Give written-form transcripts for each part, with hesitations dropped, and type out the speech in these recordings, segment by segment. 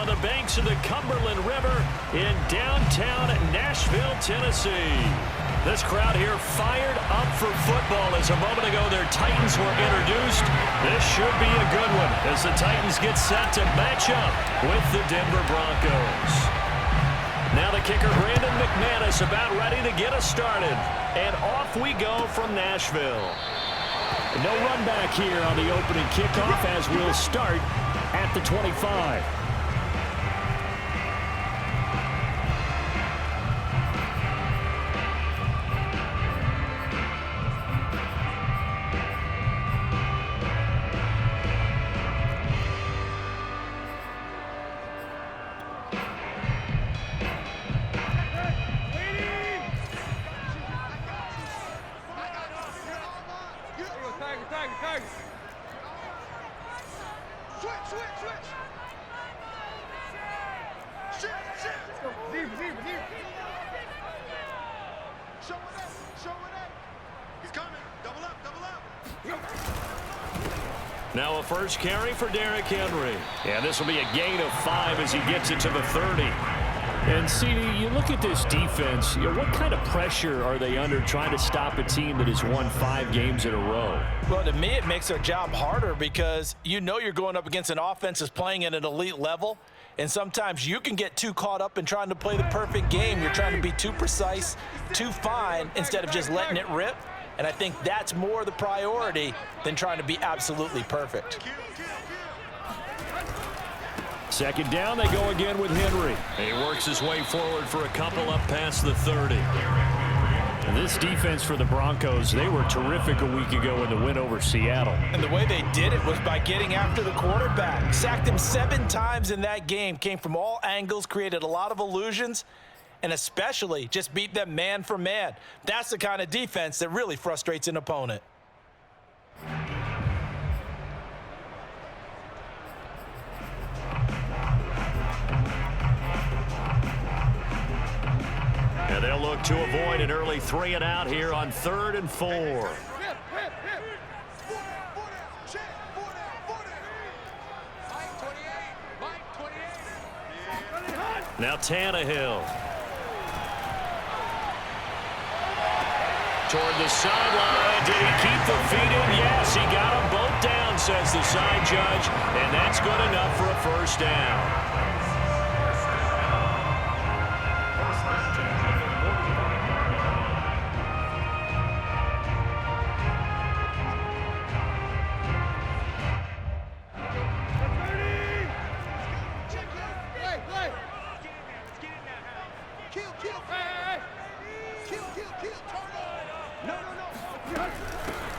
on the banks of the Cumberland River in downtown Nashville, Tennessee. This crowd here fired up for football as a moment ago their Titans were introduced. This should be a good one as the Titans get set to match up with the Denver Broncos. Now the kicker, Brandon McManus, about ready to get us started. And off we go from Nashville. No run back here on the opening kickoff as we'll start at the 25. Now a first carry for Derrick Henry. And this will be a gain of 5 as he gets it to the 30. And, CD, you look at this defense, what kind of pressure are they under trying to stop a team that has won 5 games in a row? Well, to me, it makes their job harder because you know you're going up against an offense that's playing at an elite level. And sometimes you can get too caught up in trying to play the perfect game. You're trying to be too precise, too fine, instead of just letting it rip. And I think that's more the priority than trying to be absolutely perfect. Second down, they go again with Henry. He works his way forward for a couple up past the 30. And this defense for the Broncos, they were terrific a week ago in the win over Seattle. And the way they did it was by getting after the quarterback. Sacked him 7 times in that game. Came from all angles, created a lot of illusions, and especially just beat them man for man. That's the kind of defense that really frustrates an opponent. And they'll look to avoid an early 3 and out here on 3rd and 4. Now Tannehill. Toward the sideline. Did he keep the feet in? Yes, he got them both down, says the side judge. And that's good enough for a first down.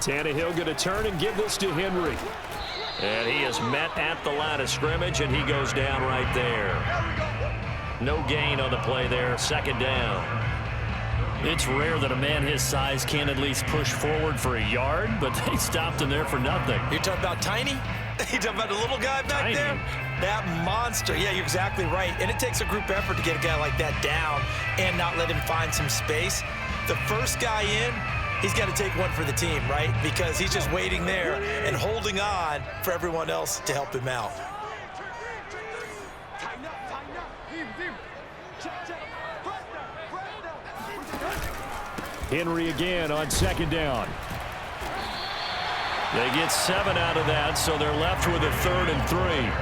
Tannehill going to turn and give this to Henry. And he is met at the line of scrimmage, and he goes down right there. No gain on the play there, second down. It's rare that a man his size can at least push forward for a yard, but they stopped him there for nothing. You're talking about tiny? You're talking about the little guy back there? That monster. Yeah, you're exactly right. And it takes a group effort to get a guy like that down and not let him find some space. The first guy in, he's got to take one for the team, right? Because he's just waiting there and holding on for everyone else to help him out. Henry again on second down. They get 7 out of that, so they're left with a 3rd and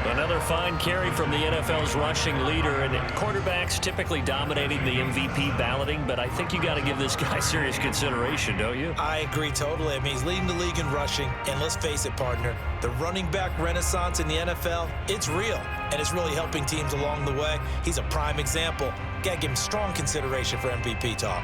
3. Another fine carry from the NFL's rushing leader, and quarterbacks typically dominating the MVP balloting, but I think you got to give this guy serious consideration, don't you? I agree totally. I mean, he's leading the league in rushing, and let's face it, partner, the running back renaissance in the NFL, it's real, and it's really helping teams along the way. He's a prime example. Got to give him strong consideration for MVP talk.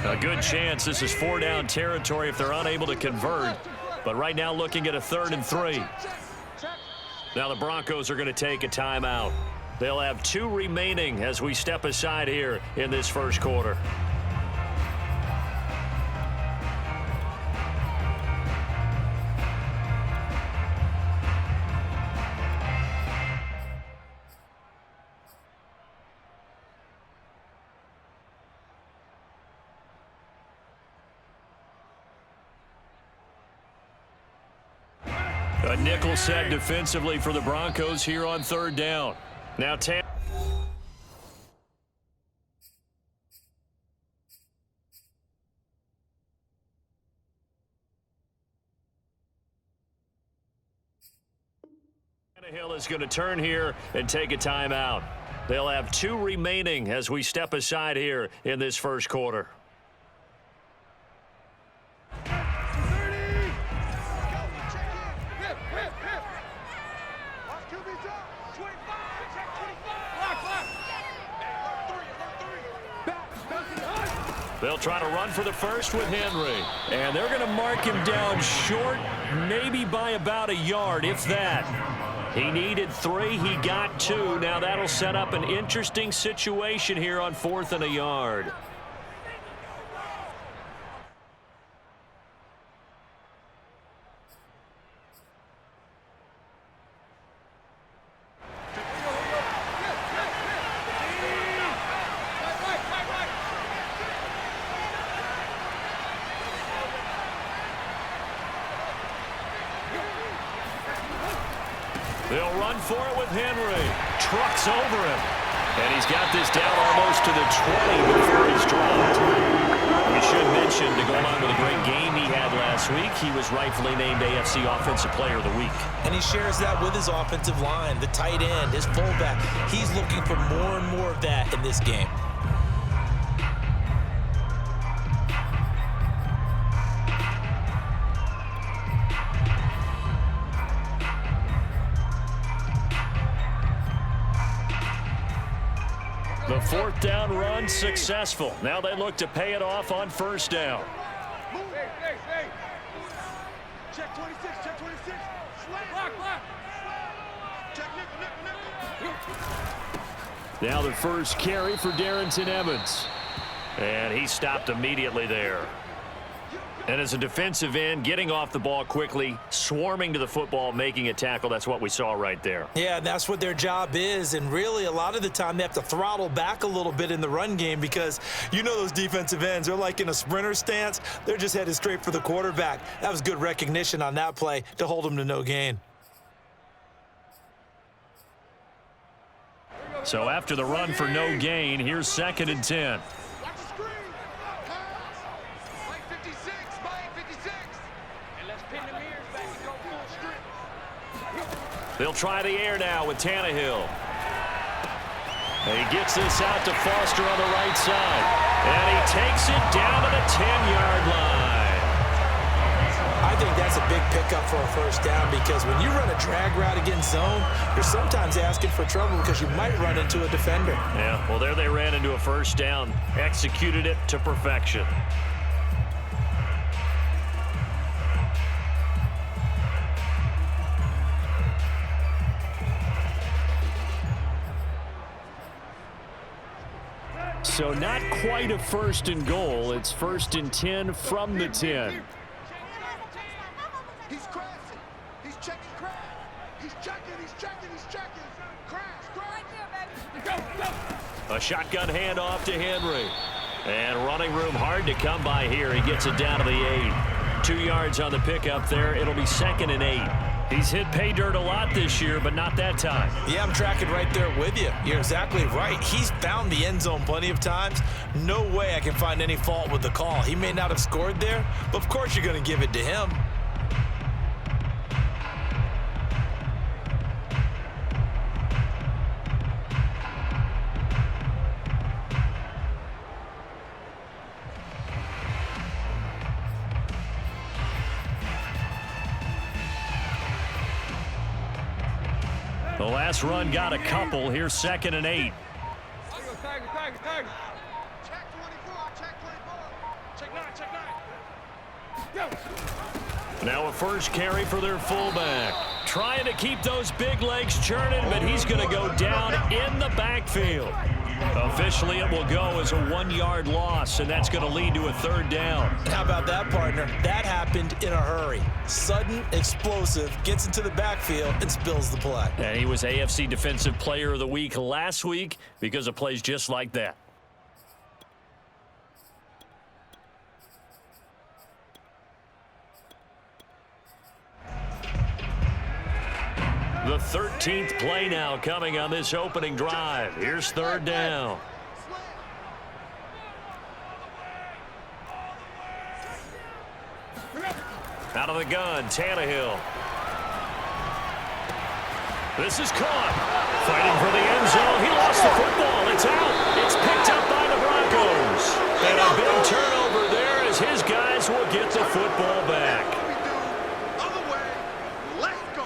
A good chance this is 4-down territory if they're unable to convert. But right now looking at a 3rd and 3. Now the Broncos are going to take a timeout. They'll have 2 remaining as we step aside here in this first quarter. A nickel set defensively for the Broncos here on third down. Now Tannehill is going to turn here and take a timeout. They'll have 2 remaining as we step aside here in this first quarter. They'll try to run for the first with Henry. And they're going to mark him down short, maybe by about a yard, if that. He needed 3. He got 2. Now that'll set up an interesting situation here on 4th and a yard. They'll run for it with Henry. Trucks over him. And he's got this down almost to the 20 before he's dropped. We should mention, to go along with a great game he had last week, he was rightfully named AFC Offensive Player of the Week. And he shares that with his offensive line, the tight end, his fullback. He's looking for more and more of that in this game. The 4th down run successful. Now they look to pay it off on 1st down. Check 26, check 26. Block. Check Nick. Now the first carry for Darrington Evans. And he stopped immediately there. And as a defensive end, getting off the ball quickly, swarming to the football, making a tackle, that's what we saw right there. Yeah, that's what their job is. And really, a lot of the time, they have to throttle back a little bit in the run game because you know those defensive ends, they're like in a sprinter stance. They're just headed straight for the quarterback. That was good recognition on that play to hold them to no gain. So after the run for no gain, here's 2nd and 10. They'll try the air now with Tannehill. And he gets this out to Foster on the right side. And he takes it down to the 10-yard line. I think that's a big pickup for a 1st down because when you run a drag route against zone, you're sometimes asking for trouble because you might run into a defender. Yeah, well, there they ran into a 1st down. Executed it to perfection. So not quite a 1st and goal. It's 1st and 10 from the 10. He's crashing. He's checking crash. He's checking. Crash. A shotgun handoff to Henry. And running room hard to come by here. He gets it down to the 8. 2 yards on the pickup there. It'll be 2nd and 8. He's hit pay dirt a lot this year, but not that time. Yeah, I'm tracking right there with you. You're exactly right. He's found the end zone plenty of times. No way I can find any fault with the call. He may not have scored there, but of course you're going to give it to him. The last run got a couple. Here's 2nd and 8. Check 24. Check 9. Go. Now a first carry for their fullback. Trying to keep those big legs churning, but he's going to go down in the backfield. Officially, it will go as a 1-yard loss, and that's going to lead to a 3rd down. How about that, partner? That happened in a hurry. Sudden, explosive, gets into the backfield, and spills the play. And he was AFC Defensive Player of the Week last week because of plays just like that. The 13th play now coming on this opening drive. Here's third down. Out of the gun, Tannehill. This is caught. Fighting for the end zone. He lost the football. It's out. It's picked up by the Broncos. And a big turnover there as his guys will get the football back. Other way. Let's go.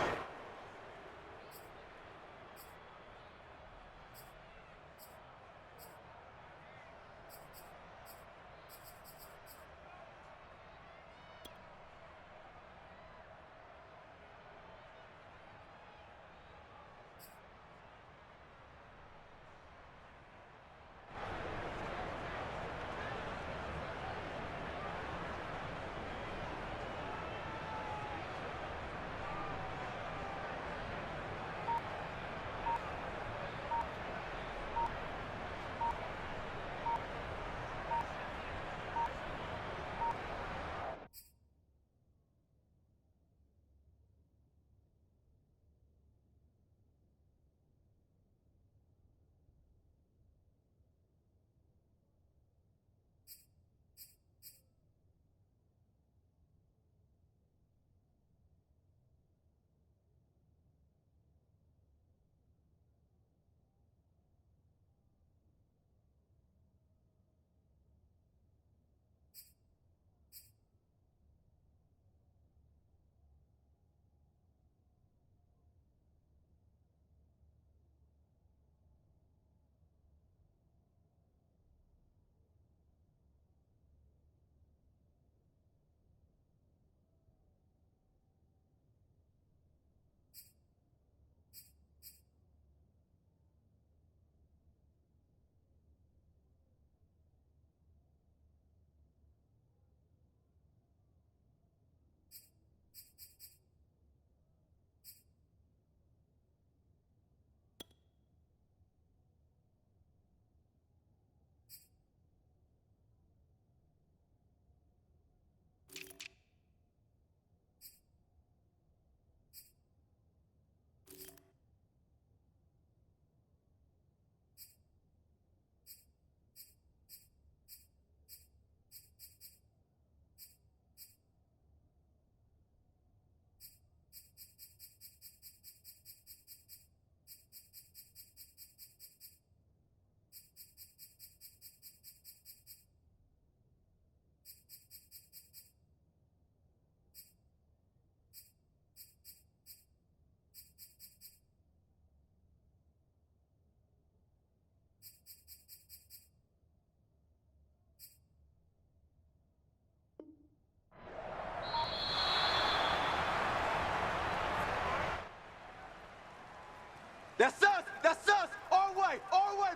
That's us! That's us! Our way,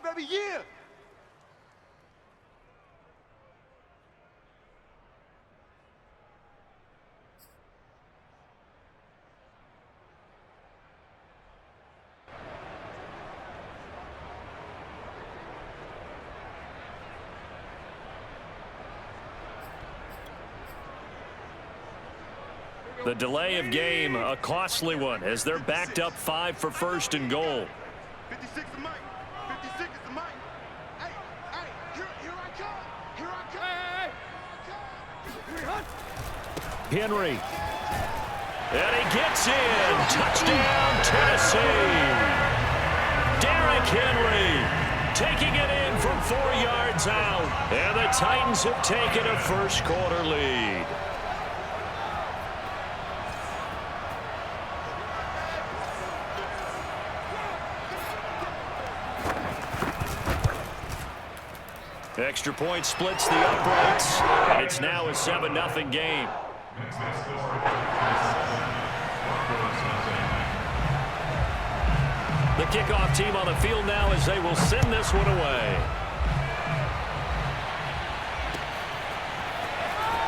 baby, yeah! The delay of game, a costly one, as they're backed up 5 for first and goal. 56 is Mike. 56 is the Mike. Hey, here I come. Here I come. Hey. Henry. And he gets in. Touchdown, Tennessee. Derrick Henry taking it in from 4 yards out. And the Titans have taken a first quarter lead. Extra point splits the uprights, and it's now a 7-0 game. The kickoff team on the field now as they will send this one away.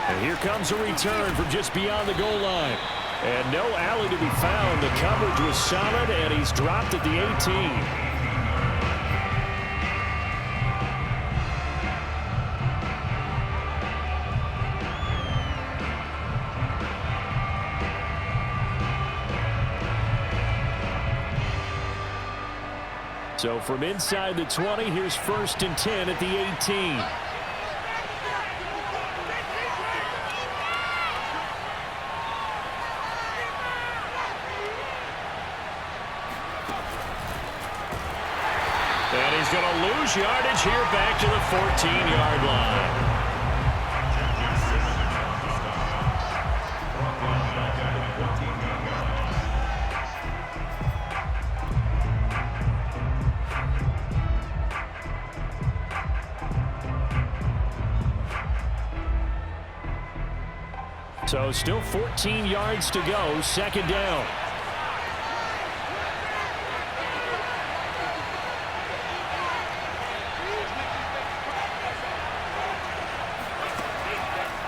And here comes a return from just beyond the goal line. And no alley to be found. The coverage was solid, and he's dropped at the 18. So from inside the 20, here's 1st and 10 at the 18. And he's going to lose yardage here back to the 14-yard line. So still 14 yards to go, 2nd down.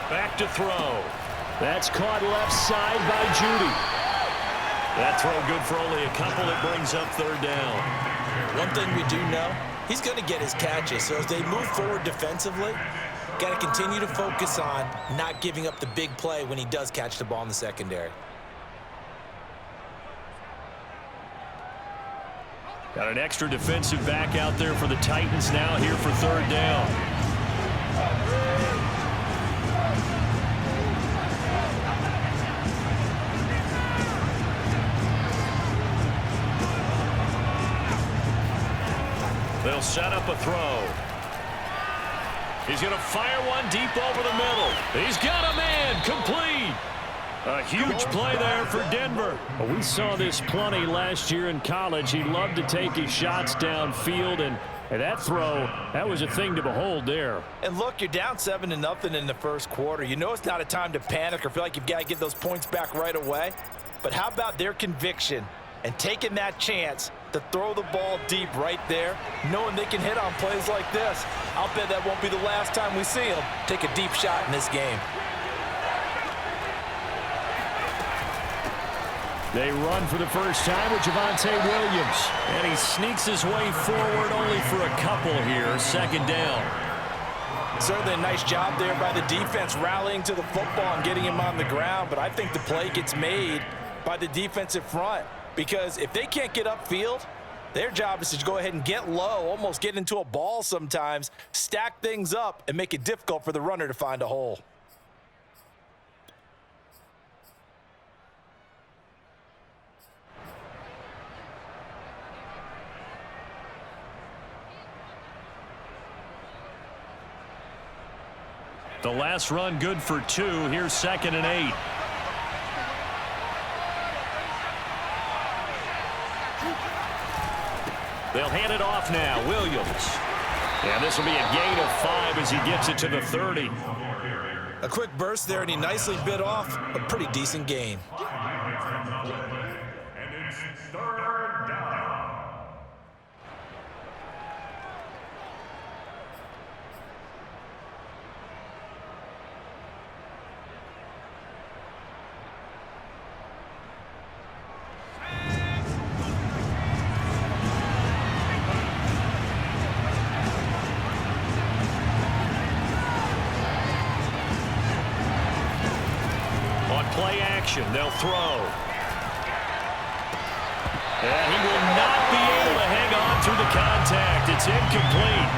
Back to throw. That's caught left side by Judy. That throw good for only a couple. It brings up 3rd down. One thing we do know, he's going to get his catches. So as they move forward defensively, got to continue to focus on not giving up the big play when he does catch the ball in the secondary. Got an extra defensive back out there for the Titans now here for 3rd down. They'll set up a throw. He's going to fire one deep over the middle. He's got a man, complete. A huge play there for Denver. Well, we saw this plenty last year in college. He loved to take his shots downfield, and that throw, that was a thing to behold there. And look, you're down 7-0 in the 1st quarter. You know it's not a time to panic or feel like you've got to get those points back right away. But how about their conviction and taking that chance to throw the ball deep right there, knowing they can hit on plays like this. I'll bet that won't be the last time we see them take a deep shot in this game. They run for the first time with Javonte Williams. And he sneaks his way forward only for a couple here. 2nd down. Certainly a nice job there by the defense rallying to the football and getting him on the ground. But I think the play gets made by the defensive front. Because if they can't get upfield, their job is to go ahead and get low, almost get into a ball sometimes, stack things up, and make it difficult for the runner to find a hole. The last run good for 2. Here's 2nd and 8. They'll hand it off now. Williams. And this will be a gain of 5 as he gets it to the 30. A quick burst there, and he nicely bit off a pretty decent gain. And it's 3rd down. Play action. They'll throw. And he will not be able to hang on through the contact. It's incomplete.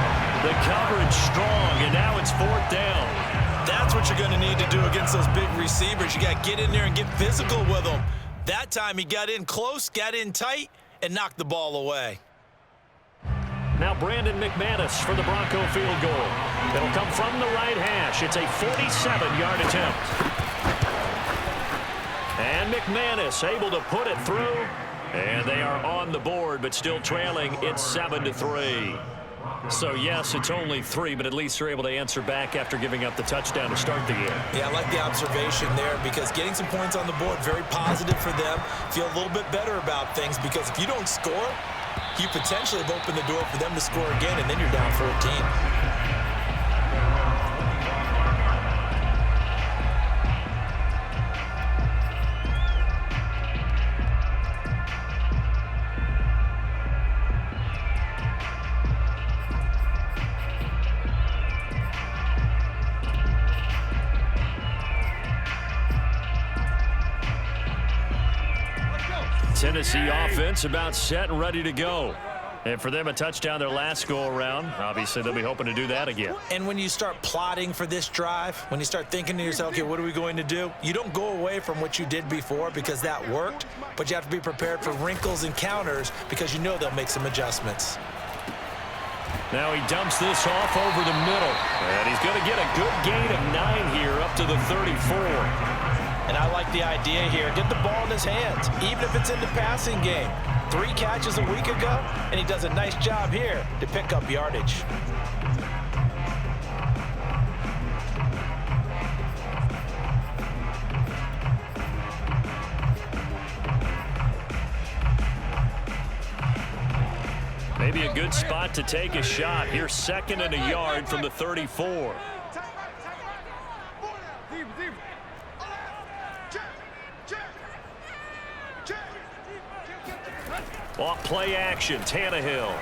The coverage strong, and now it's 4th down. That's what you're going to need to do against those big receivers. You got to get in there and get physical with them. That time he got in close, got in tight, and knocked the ball away. Now Brandon McManus for the Bronco field goal. It'll come from the right hash. It's a 47-yard attempt. And McManus able to put it through. And they are on the board, but still trailing. It's 7-3. So, yes, it's only 3, but at least they're able to answer back after giving up the touchdown to start the game. Yeah, I like the observation there because getting some points on the board, very positive for them. Feel a little bit better about things because if you don't score, you potentially have opened the door for them to score again, and then you're down 14. Tennessee offense about set and ready to go. And for them, a touchdown their last go-around. Obviously, they'll be hoping to do that again. And when you start plotting for this drive, when you start thinking to yourself, okay, what are we going to do? You don't go away from what you did before because that worked, but you have to be prepared for wrinkles and counters because you know they'll make some adjustments. Now he dumps this off over the middle. And he's going to get a good gain of 9 here up to the 34. And I like the idea here. Get the ball in his hands, even if it's in the passing game. 3 catches a week ago, and he does a nice job here to pick up yardage. Maybe a good spot to take a shot. Here's 2nd and a yard from the 34. Off play action, Tannehill.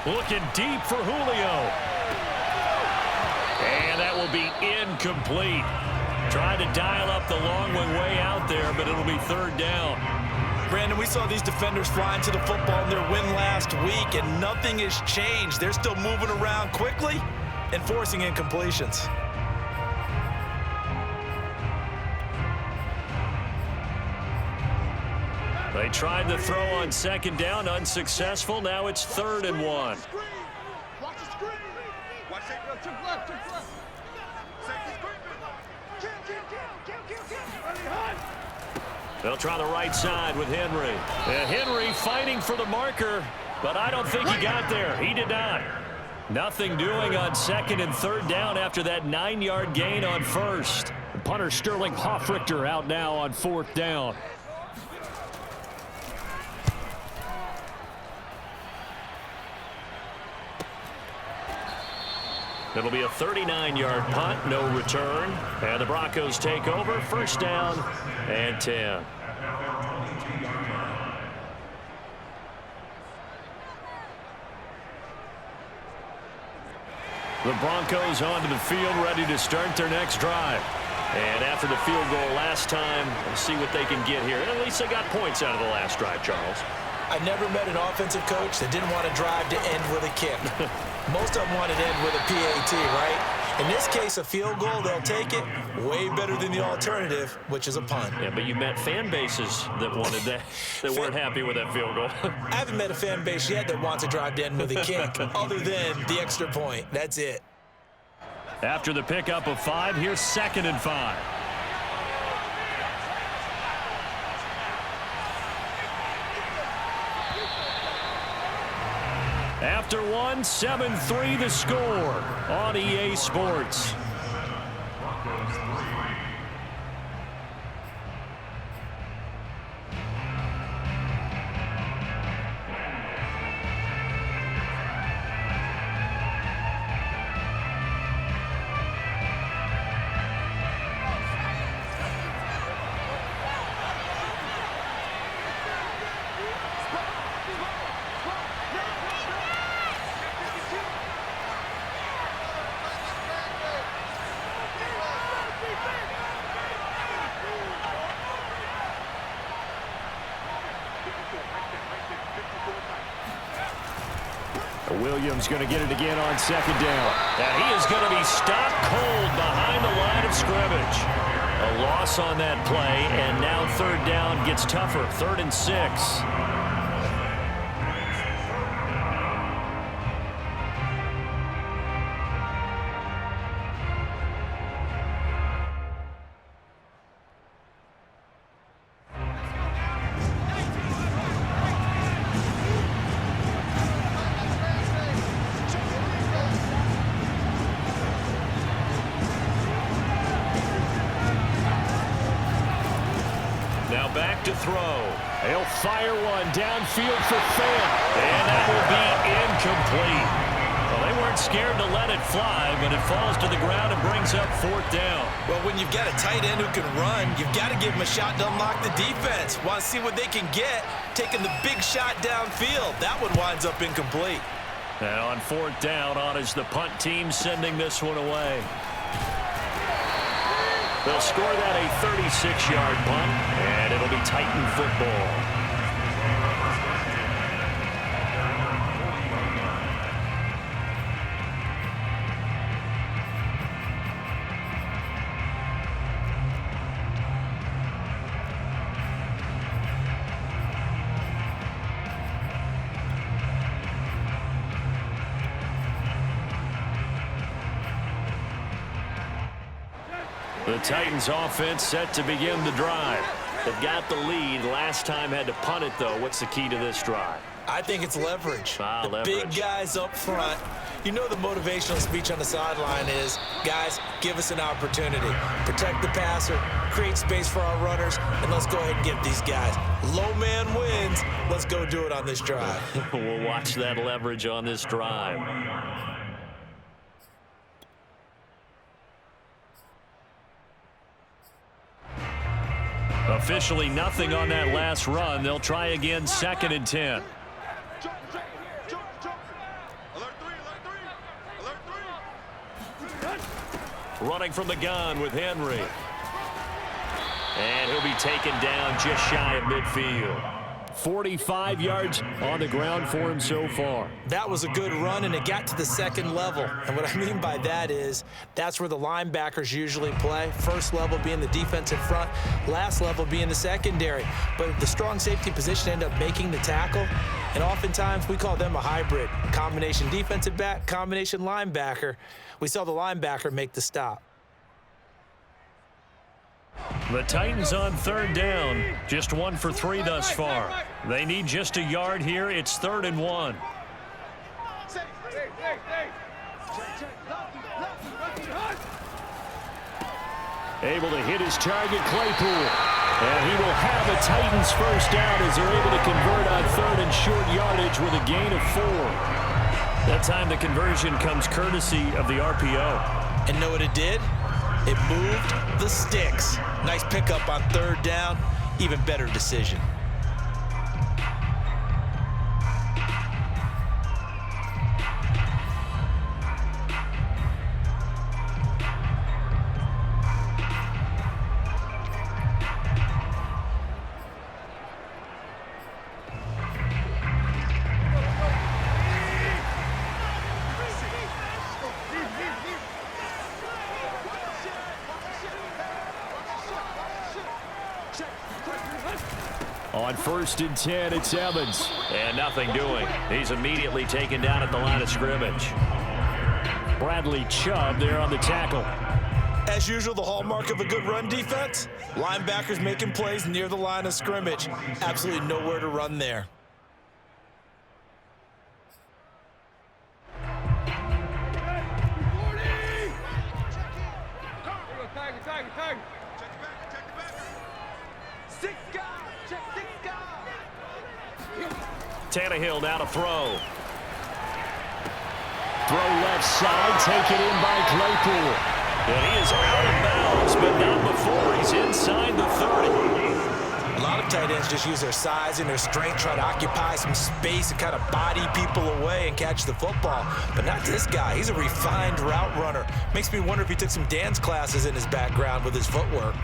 Looking deep for Julio. And that will be incomplete. Trying to dial up the long one way out there, but it'll be 3rd down. Brandon, we saw these defenders flying to the football in their win last week, and nothing has changed. They're still moving around quickly and forcing incompletions. They tried to throw on 2nd down, unsuccessful. Now it's 3rd and 1. Watch the screen. Watch it. Took left. Safety screen. Kill. They'll try the right side with Henry. And Henry fighting for the marker, but I don't think he got there. He did not. Nothing doing on 2nd and 3rd down after that 9-yard gain on 1st. The punter Sterling Hoffrichter out now on 4th down. It'll be a 39-yard punt, no return. And the Broncos take over, 1st down and 10. The Broncos onto the field, ready to start their next drive. And after the field goal last time, we'll see what they can get here. At least they got points out of the last drive, Charles. I never met an offensive coach that didn't want to drive to end with a kick. Most of them wanted to end with a PAT, right? In this case, a field goal, they'll take it. Way better than the alternative, which is a punt. Yeah, but you met fan bases that wanted that, that weren't happy with that field goal. I haven't met a fan base yet that wants to drive to end with a kick, other than the extra point. That's it. After the pickup of 5, here's 2nd and 5. After 1, 7-3 the score on EA Sports. Williams going to get it again on 2nd down. And he is going to be stopped cold behind the line of scrimmage. A loss on that play, and now 3rd down gets tougher. 3rd and 6. Back to throw. He'll fire one downfield for Fant. And that will be incomplete. Well, they weren't scared to let it fly, but it falls to the ground and brings up 4th down. Well, when you've got a tight end who can run, you've got to give him a shot to unlock the defense. Want to see what they can get, taking the big shot downfield. That one winds up incomplete. And on 4th down, on is the punt team sending this one away. They'll score that a 36-yard punt, and it'll be Titan football. The Titans offense set to begin the drive. They've got the lead. Last time had to punt it, though. What's the key to this drive? I think it's leverage. Leverage. Big guys up front. You know the motivational speech on the sideline is, guys, give us an opportunity. Protect the passer, create space for our runners, and let's go ahead and get these guys. Low man wins. Let's go do it on this drive. We'll watch that leverage on this drive. Officially nothing on that last run. They'll try again, 2nd and 10. Running from the gun with Henry. And he'll be taken down just shy of midfield. 45 yards on the ground for him so far. That was a good run, and it got to the 2nd level. And what I mean by that is that's where the linebackers usually play. First level being the defensive front, last level being the secondary. But the strong safety position ended up making the tackle, and oftentimes we call them a hybrid. Combination defensive back, combination linebacker. We saw the linebacker make the stop. The Titans on 3rd down. Just 1 for 3 thus far. They need just a yard here. It's 3rd and 1. Able to hit his target, Claypool. And he will have a Titans first down as they're able to convert on 3rd and short yardage with a gain of 4. That time the conversion comes courtesy of the RPO. And know what it did? It moved the sticks. Nice pickup on 3rd down. Even better decision. On 1st and 10, it's Evans. And nothing doing. He's immediately taken down at the line of scrimmage. Bradley Chubb there on the tackle. As usual, the hallmark of a good run defense, linebackers making plays near the line of scrimmage. Absolutely nowhere to run there. Tannehill now to throw. Throw left side, taken in by Claypool. And he is out of bounds, but not before he's inside the 30. A lot of tight ends just use their size and their strength, try to occupy some space and kind of body people away and catch the football. But not this guy. He's a refined route runner. Makes me wonder if he took some dance classes in his background with his footwork.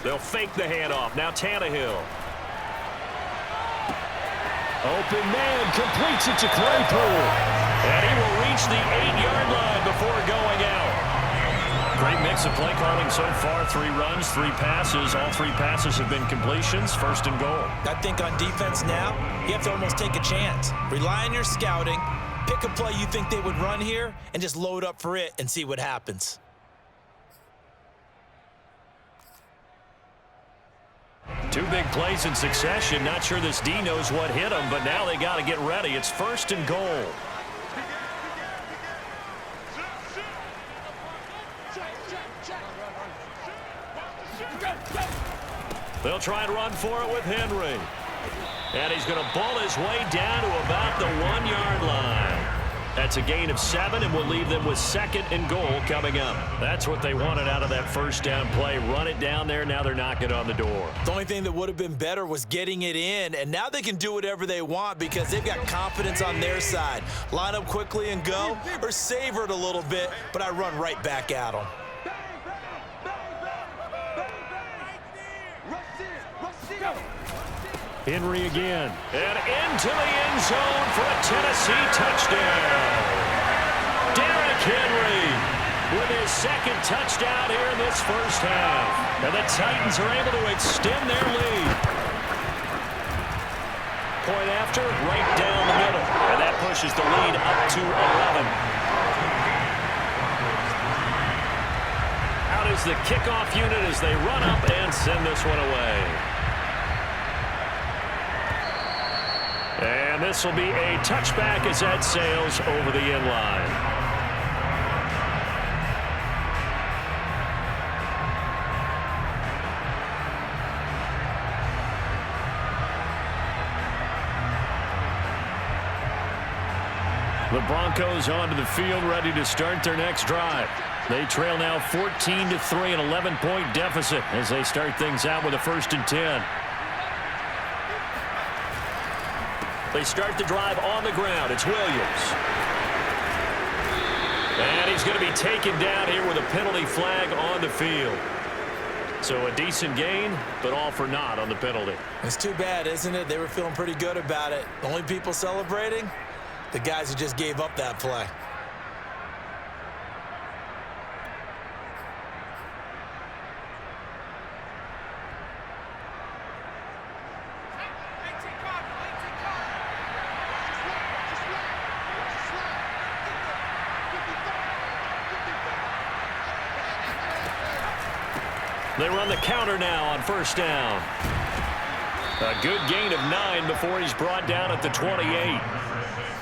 They'll fake the handoff. Now Tannehill. Open man completes it to Claypool. And he will reach the 8-yard line before going out. Great mix of play calling so far. 3 runs, 3 passes. All 3 passes have been completions. 1st and goal. I think on defense now, you have to almost take a chance. Rely on your scouting. Pick a play you think they would run here and just load up for it and see what happens. 2 big plays in succession. Not sure this D knows what hit him, but now they got to get ready. It's 1st and goal. They'll try and run for it with Henry. And he's going to ball his way down to about the 1-yard line. That's a gain of 7, and will leave them with 2nd and goal coming up. That's what they wanted out of that first down play. Run it down there. Now they're knocking on the door. The only thing that would have been better was getting it in, and now they can do whatever they want because they've got confidence on their side. Line up quickly and go, or savor it a little bit, but I run right back at them. Henry again. And into the end zone for a Tennessee touchdown. Derrick Henry with his second touchdown here in this first half. And the Titans are able to extend their lead. Point after, right down the middle. And that pushes the lead up to 11. Out is the kickoff unit as they run up and send this one away. And this will be a touchback as that sails over the end line. The Broncos onto the field, ready to start their next drive. They trail now 14-3, an 11-point deficit as they start things out with a 1st and 10. They start the drive on the ground. It's Williams. And he's going to be taken down here with a penalty flag on the field. So a decent gain, but all for naught on the penalty. It's too bad, isn't it? They were feeling pretty good about it. The only people celebrating? The guys who just gave up that play. They run the counter now on 1st down. A good gain of 9 before he's brought down at the 28.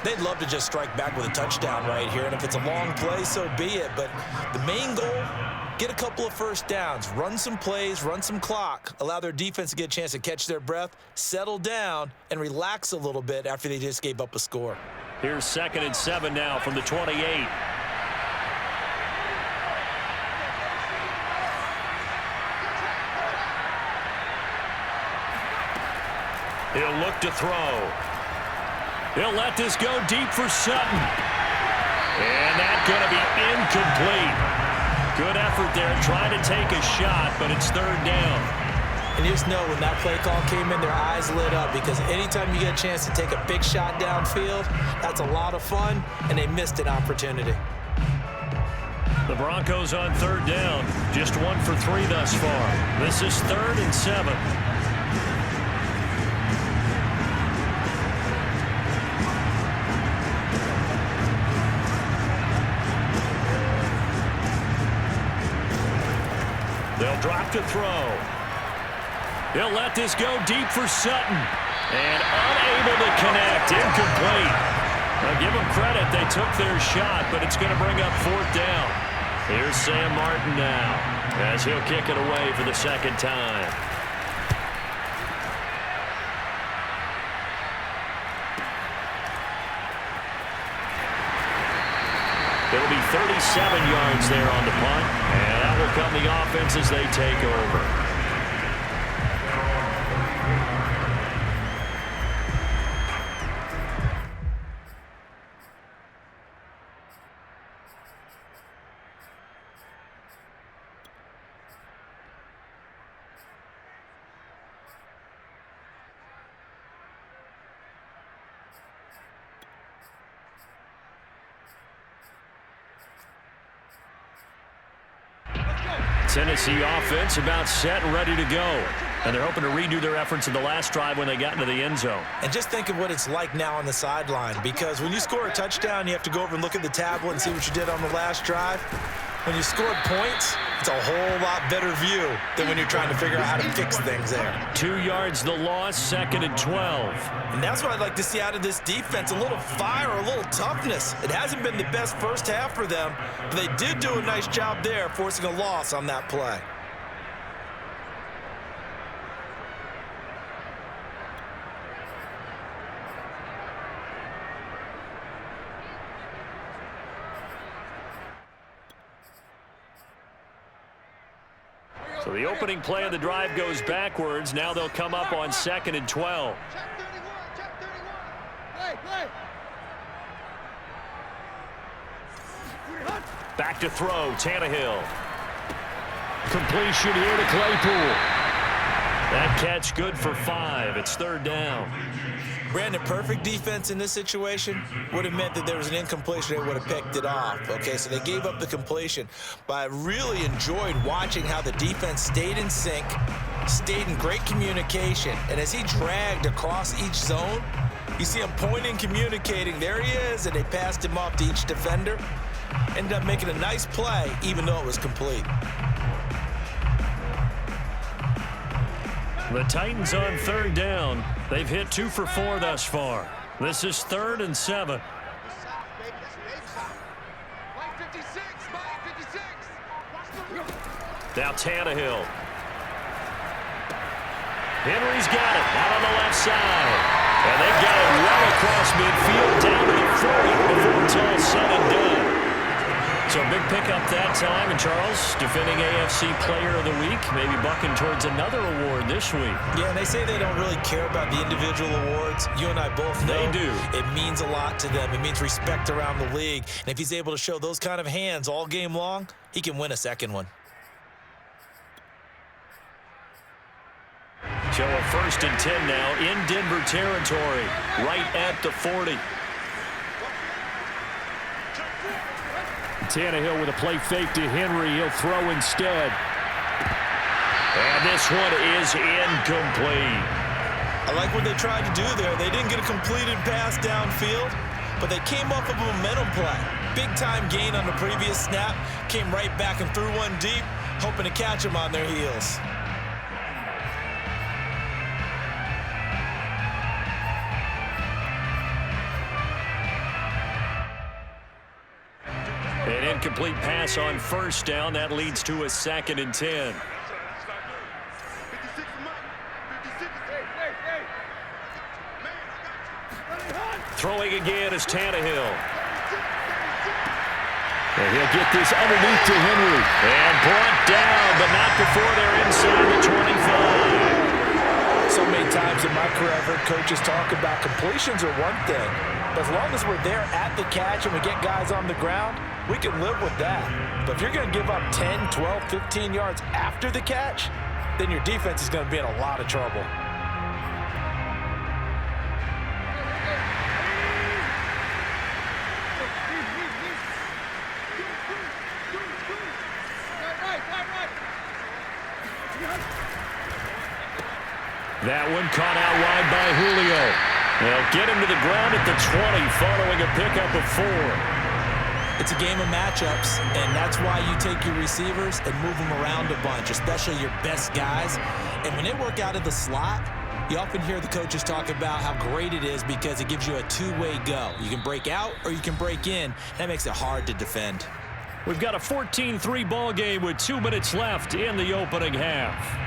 They'd love to just strike back with a touchdown right here, and if it's a long play, so be it. But the main goal, get a couple of 1st downs, run some plays, run some clock, allow their defense to get a chance to catch their breath, settle down, and relax a little bit after they just gave up a score. Here's 2nd and 7 now from the 28. He'll look to throw. He'll let this go deep for Sutton. And that's going to be incomplete. Good effort there trying to take a shot, but it's 3rd down. And you just know when that play call came in, their eyes lit up because anytime you get a chance to take a big shot downfield, that's a lot of fun, and they missed an opportunity. The Broncos on 3rd down. Just 1 for 3 thus far. This is 3rd and 7. They'll drop to throw. He'll let this go deep for Sutton. And unable to connect. Incomplete. Now give them credit. They took their shot, but it's going to bring up 4th down. Here's Sam Martin now as he'll kick it away for the 2nd time. It'll be 37 yards there on the punt, and that will come the offense as they take over. Tennessee offense about set and ready to go. And they're hoping to redo their efforts in the last drive when they got into the end zone. And just think of what it's like now on the sideline, because when you score a touchdown, you have to go over and look at the tablet and see what you did on the last drive. When you scored points, it's a whole lot better view than when you're trying to figure out how to fix things there. 2 yards the loss, 2nd and 12. And that's what I'd like to see out of this defense, a little fire, a little toughness. It hasn't been the best first half for them, but they did do a nice job there forcing a loss on that play. So the opening play of the drive goes backwards. Now they'll come up on 2nd and 12. Back to throw, Tannehill. Completion here to Claypool. That catch good for 5. It's 3rd down. Brandon, perfect defense in this situation would have meant that there was an incompletion. They would have picked it off. Okay, so they gave up the completion. But I really enjoyed watching how the defense stayed in sync, stayed in great communication. And as he dragged across each zone, you see him pointing, communicating. There he is, and they passed him off to each defender. Ended up making a nice play, even though it was complete. The Titans on 3rd down. They've hit 2 for 4 thus far. This is 3rd and 7. Now Tannehill. Henry's got it out on the left side. And they've got it right across midfield down to the 40 before it's all said and done. So a big pickup that time. And Charles, defending AFC Player of the Week, maybe bucking towards another award this week. Yeah, and they say they don't really care about the individual awards. You and I both know they do. It means a lot to them. It means respect around the league. And if he's able to show those kind of hands all game long, he can win a second one. So a 1st and 10 now in Denver territory, right at the 40. Tannehill with a play fake to Henry. He'll throw instead. And this one is incomplete. I like what they tried to do there. They didn't get a completed pass downfield, but they came up with a momentum play. Big-time gain on the previous snap. Came right back and threw one deep, hoping to catch them on their heels. An incomplete pass on 1st down. That leads to a 2nd and 10. Throwing again is Tannehill. And he'll get this underneath to Henry. And brought down, but not before they're inside the 25. So many times in my career, I've heard coaches talk about completions are one thing. But as long as we're there at the catch and we get guys on the ground, we can live with that. But if you're going to give up 10, 12, 15 yards after the catch, then your defense is going to be in a lot of trouble. That one caught out wide by Julio. They'll get him to the ground at the 20 following a pickup of 4. It's a game of matchups, and that's why you take your receivers and move them around a bunch, especially your best guys. And when they work out of the slot, you often hear the coaches talk about how great it is because it gives you a two-way go. You can break out or you can break in. That makes it hard to defend. We've got a 14-3 ball game with 2 minutes left in the opening half.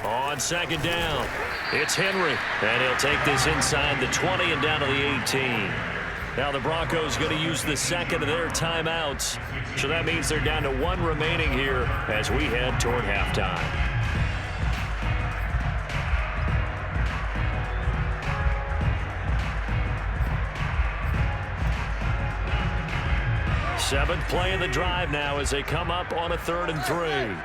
On 2nd down, it's Henry, and he'll take this inside the 20 and down to the 18. Now the Broncos going to use the 2nd of their timeouts, so that means they're down to 1 remaining here as we head toward halftime. Seventh play of the drive now as they come up on a 3rd and 3.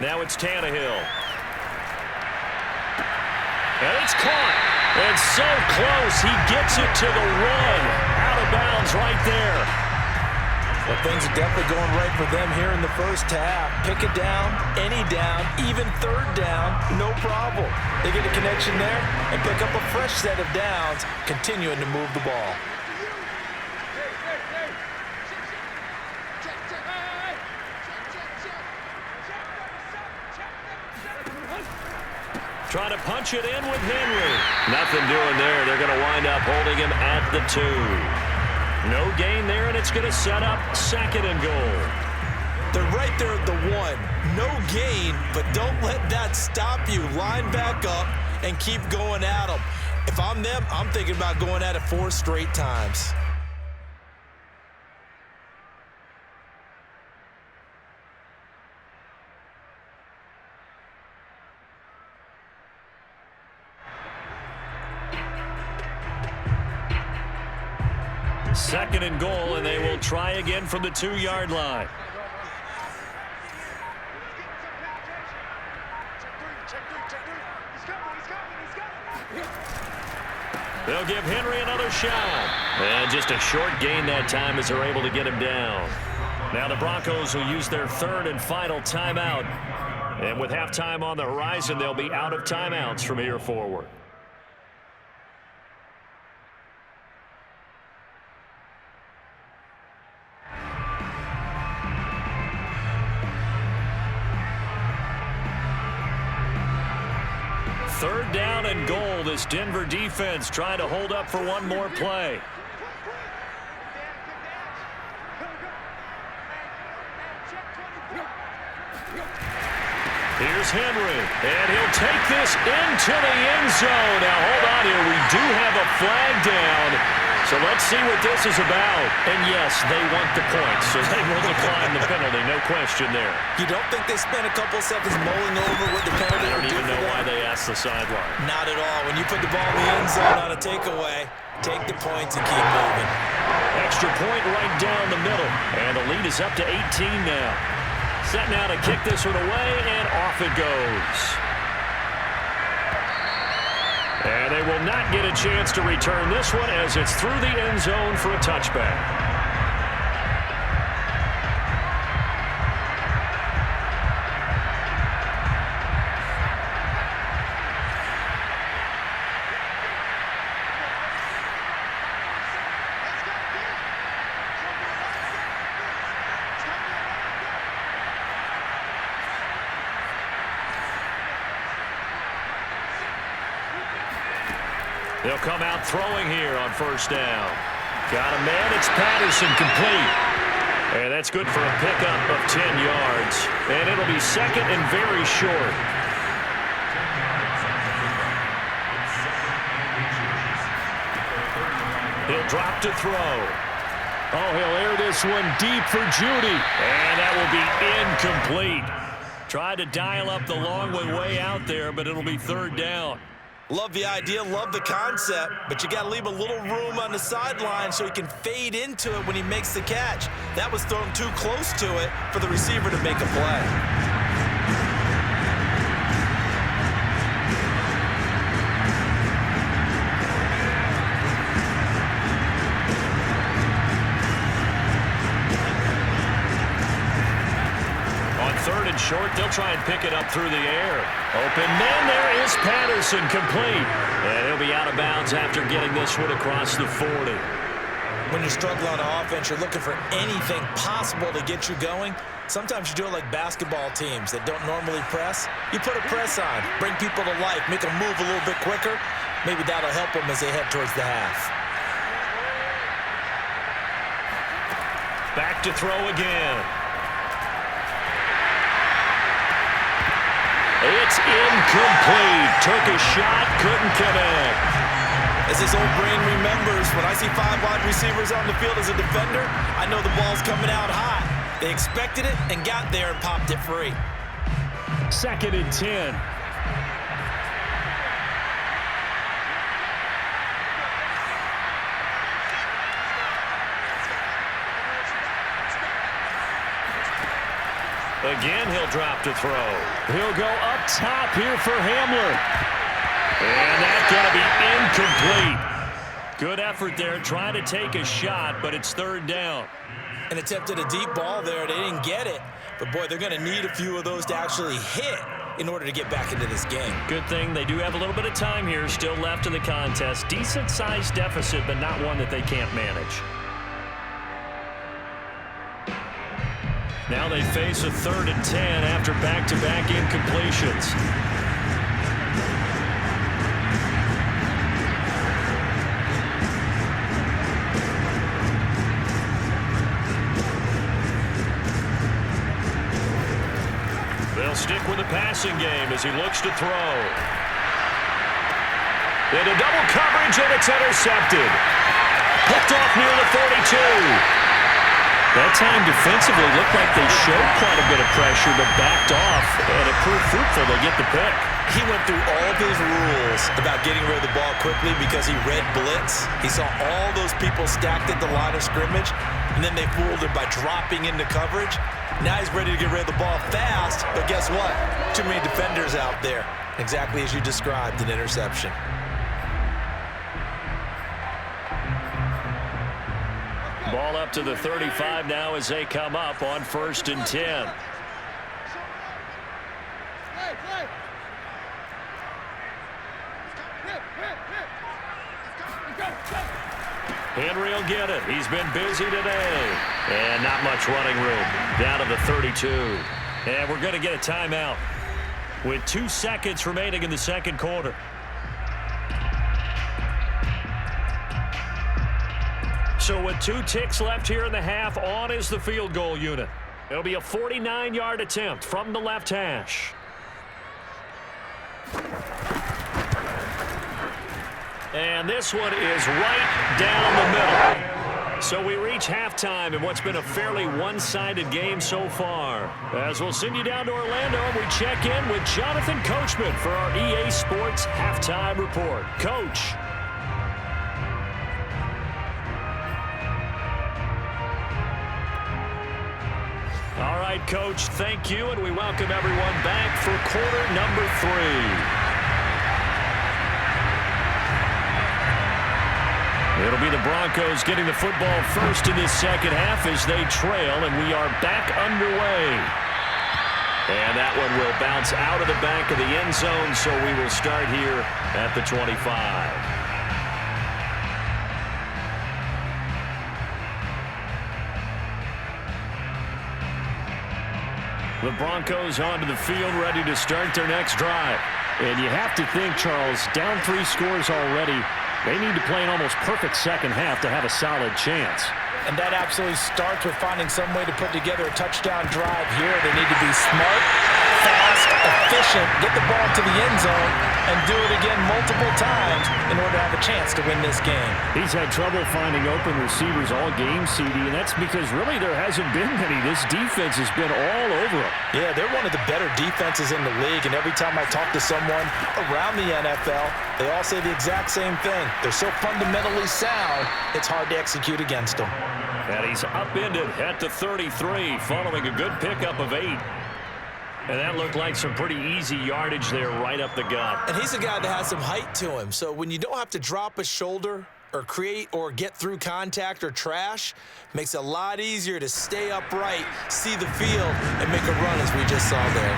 Now it's Tannehill. And it's caught. And so close. He gets it to the 1. Out of bounds right there. Well, things are definitely going right for them here in the first half. Pick it down, any down, even 3rd down, no problem. They get a connection there and pick up a fresh set of downs, continuing to move the ball. Trying to punch it in with Henry. Nothing doing there. They're going to wind up holding him at the 2. No gain there, and it's going to set up 2nd and goal. They're right there at the 1. No gain, but don't let that stop you. Line back up and keep going at them. If I'm them, I'm thinking about going at it 4 straight times. Second and goal, and they will try again from the 2-yard line. They'll give Henry another shot. And just a short gain that time as they're able to get him down. Now the Broncos will use their 3rd and final timeout. And with halftime on the horizon, they'll be out of timeouts from here forward. Third down and goal. This Denver defense trying to hold up for one more play. Here's Henry, and he'll take this into the end zone. Now, hold on here. We do have a flag down, so let's see what this is about. And, yes, they want the points, so they will decline the penalty. No question there. You don't think they spent a couple seconds mulling over what the penalty I would don't do even for know why them? they asked the sideline. Not at all. When you put the ball in the end zone on a takeaway, take the points and keep moving. Extra point right down the middle, and the lead is up to 18 now. Set now to kick this one away, and off it goes. And they will not get a chance to return this one as it's through the end zone for a touchback. They'll come out throwing here on first down. Got a man. It's Patterson, complete. And that's good for a pickup of 10 yards. And it'll be 2nd and very short. He'll drop to throw. Oh, he'll air this one deep for Judy. And that will be incomplete. Tried to dial up the long one way out there, but it'll be 3rd down. Love the idea, love the concept, but you got to leave a little room on the sideline so he can fade into it when he makes the catch. That was thrown too close to it for the receiver to make a play. Third and short, they'll try and pick it up through the air. Open man, there is Patterson, complete. And he'll be out of bounds after getting this one across the 40. When you struggle on offense, you're looking for anything possible to get you going. Sometimes you do it like basketball teams that don't normally press. You put a press on, bring people to life, make them move a little bit quicker. Maybe that'll help them as they head towards the half. Back to throw again. It's incomplete. Took a shot, couldn't connect. As his old brain remembers, when I see 5 wide receivers on the field as a defender, I know the ball's coming out hot. They expected it and got there and popped it free. 2nd and 10. Again, he'll drop to throw. He'll go up top here for Hamler. And that's going to be incomplete. Good effort there, trying to take a shot, but it's 3rd down. And attempted a deep ball there. They didn't get it. But, boy, they're going to need a few of those to actually hit in order to get back into this game. Good thing they do have a little bit of time here still left in the contest. Decent-sized deficit, but not one that they can't manage. Now they face a 3rd and 10 after back-to-back incompletions. They'll stick with the passing game as he looks to throw. Into double coverage, and it's intercepted. Picked off near the 42. That time defensively looked like they showed quite a bit of pressure, but backed off, and it proved fruitful. They get the pick. He went through all of his rules about getting rid of the ball quickly because he read blitz. He saw all those people stacked at the line of scrimmage, and then they fooled him by dropping into coverage. Now he's ready to get rid of the ball fast, but guess what? Too many defenders out there. Exactly as you described, an interception. Ball up to the 35 now as they come up on 1st and 10. Henry will get it. He's been busy today. And not much running room. Down to the 32. And we're going to get a timeout with 2 seconds remaining in the second quarter. So with 2 ticks left here in the half, on is the field goal unit. It'll be a 49-yard attempt from the left hash. And this one is right down the middle. So we reach halftime in what's been a fairly one-sided game so far. As we'll send you down to Orlando, and we check in with Jonathan Coachman for our EA Sports Halftime Report. Coach. All right, Coach, thank you, and we welcome everyone back for quarter number 3. It'll be the Broncos getting the football first in this second half as they trail, and we are back underway. And that one will bounce out of the back of the end zone, so we will start here at the 25. The Broncos onto the field, ready to start their next drive. And you have to think, Charles, down 3 scores already. They need to play an almost perfect second half to have a solid chance. And that absolutely starts with finding some way to put together a touchdown drive here. They need to be smart, fast, efficient, get the ball to the end zone, and do it again multiple times in order to have a chance to win this game. He's had trouble finding open receivers all game, CD, and that's because really there hasn't been many. This defense has been all over them. Yeah, they're one of the better defenses in the league, and every time I talk to someone around the NFL, they all say the exact same thing. They're so fundamentally sound, it's hard to execute against them. And he's upended at the 33 following a good pickup of 8. And that looked like some pretty easy yardage there right up the gut. And he's a guy that has some height to him. So when you don't have to drop a shoulder or create or get through contact or trash, makes it a lot easier to stay upright, see the field, and make a run as we just saw there.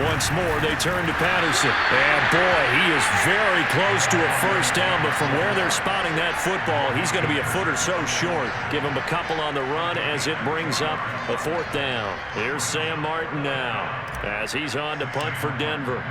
Once more, they turn to Patterson. And, boy, he is very close to a first down, but from where they're spotting that football, he's going to be a foot or so short. Give him a couple on the run as it brings up a 4th down. Here's Sam Martin now as he's on to punt for Denver.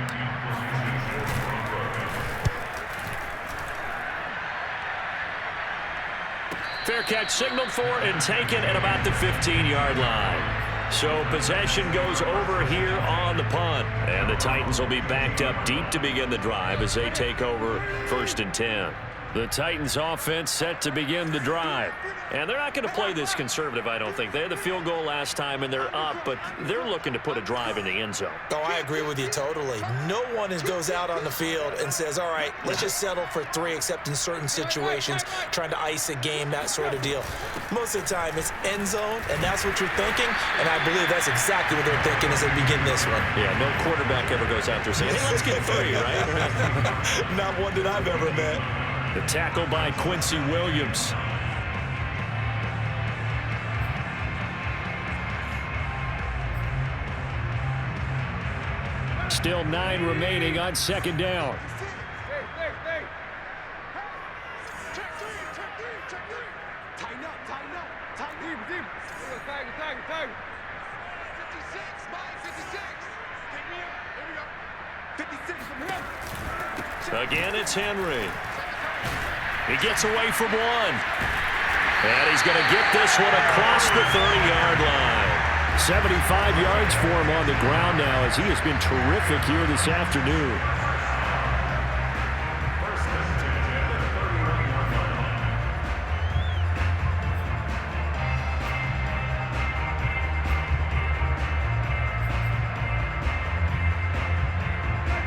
Fair catch signaled for and taken at about the 15-yard line. So possession goes over here on the punt. And the Titans will be backed up deep to begin the drive as they take over 1st and 10. The Titans offense set to begin the drive. And they're not going to play this conservative, I don't think. They had the field goal last time, and they're up, but they're looking to put a drive in the end zone. Oh, I agree with you totally. No one goes out on the field and says, all right, let's just settle for 3, except in certain situations, trying to ice a game, that sort of deal. Most of the time, it's end zone, and that's what you're thinking, and I believe that's exactly what they're thinking as they begin this one. Yeah, no quarterback ever goes out there saying, hey, let's get 3, right? Not one that I've ever met. The tackle by Quincy Williams. Still 9 remaining on 2nd down. Check 3. Tighten up. Deep. 56, Mike, 56. Pick me up. Here we go. 56 from him. Again, it's Henry. He gets away from one. And he's going to get this one across the 30-yard line. 75 yards for him on the ground now as he has been terrific here this afternoon.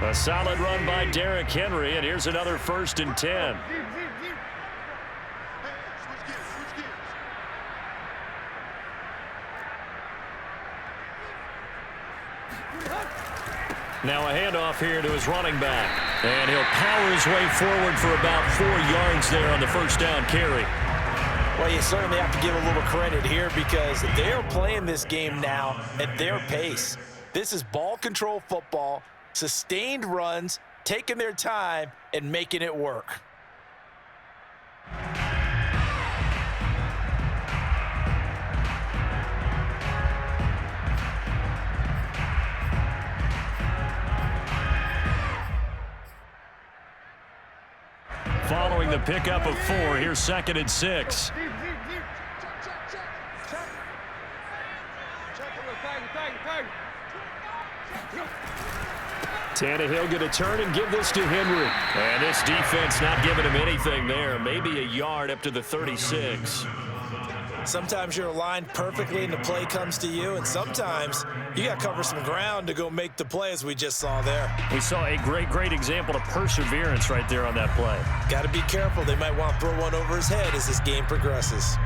A solid run by Derrick Henry, and here's another 1st and 10. Now a handoff here to his running back. And he'll power his way forward for about 4 yards there on the 1st down carry. Well, you certainly have to give a little credit here because they're playing this game now at their pace. This is ball control football, sustained runs, taking their time, and making it work. Following the pickup of 4, here's 2nd and 6. Tannehill going to turn and give this to Henry. And this defense not giving him anything there. Maybe a yard up to the 36. Sometimes you're aligned perfectly and the play comes to you, and sometimes you got to cover some ground to go make the play, as we just saw there. We saw a great example of perseverance right there on that play. Got to be careful. They might want to throw one over his head as this game progresses.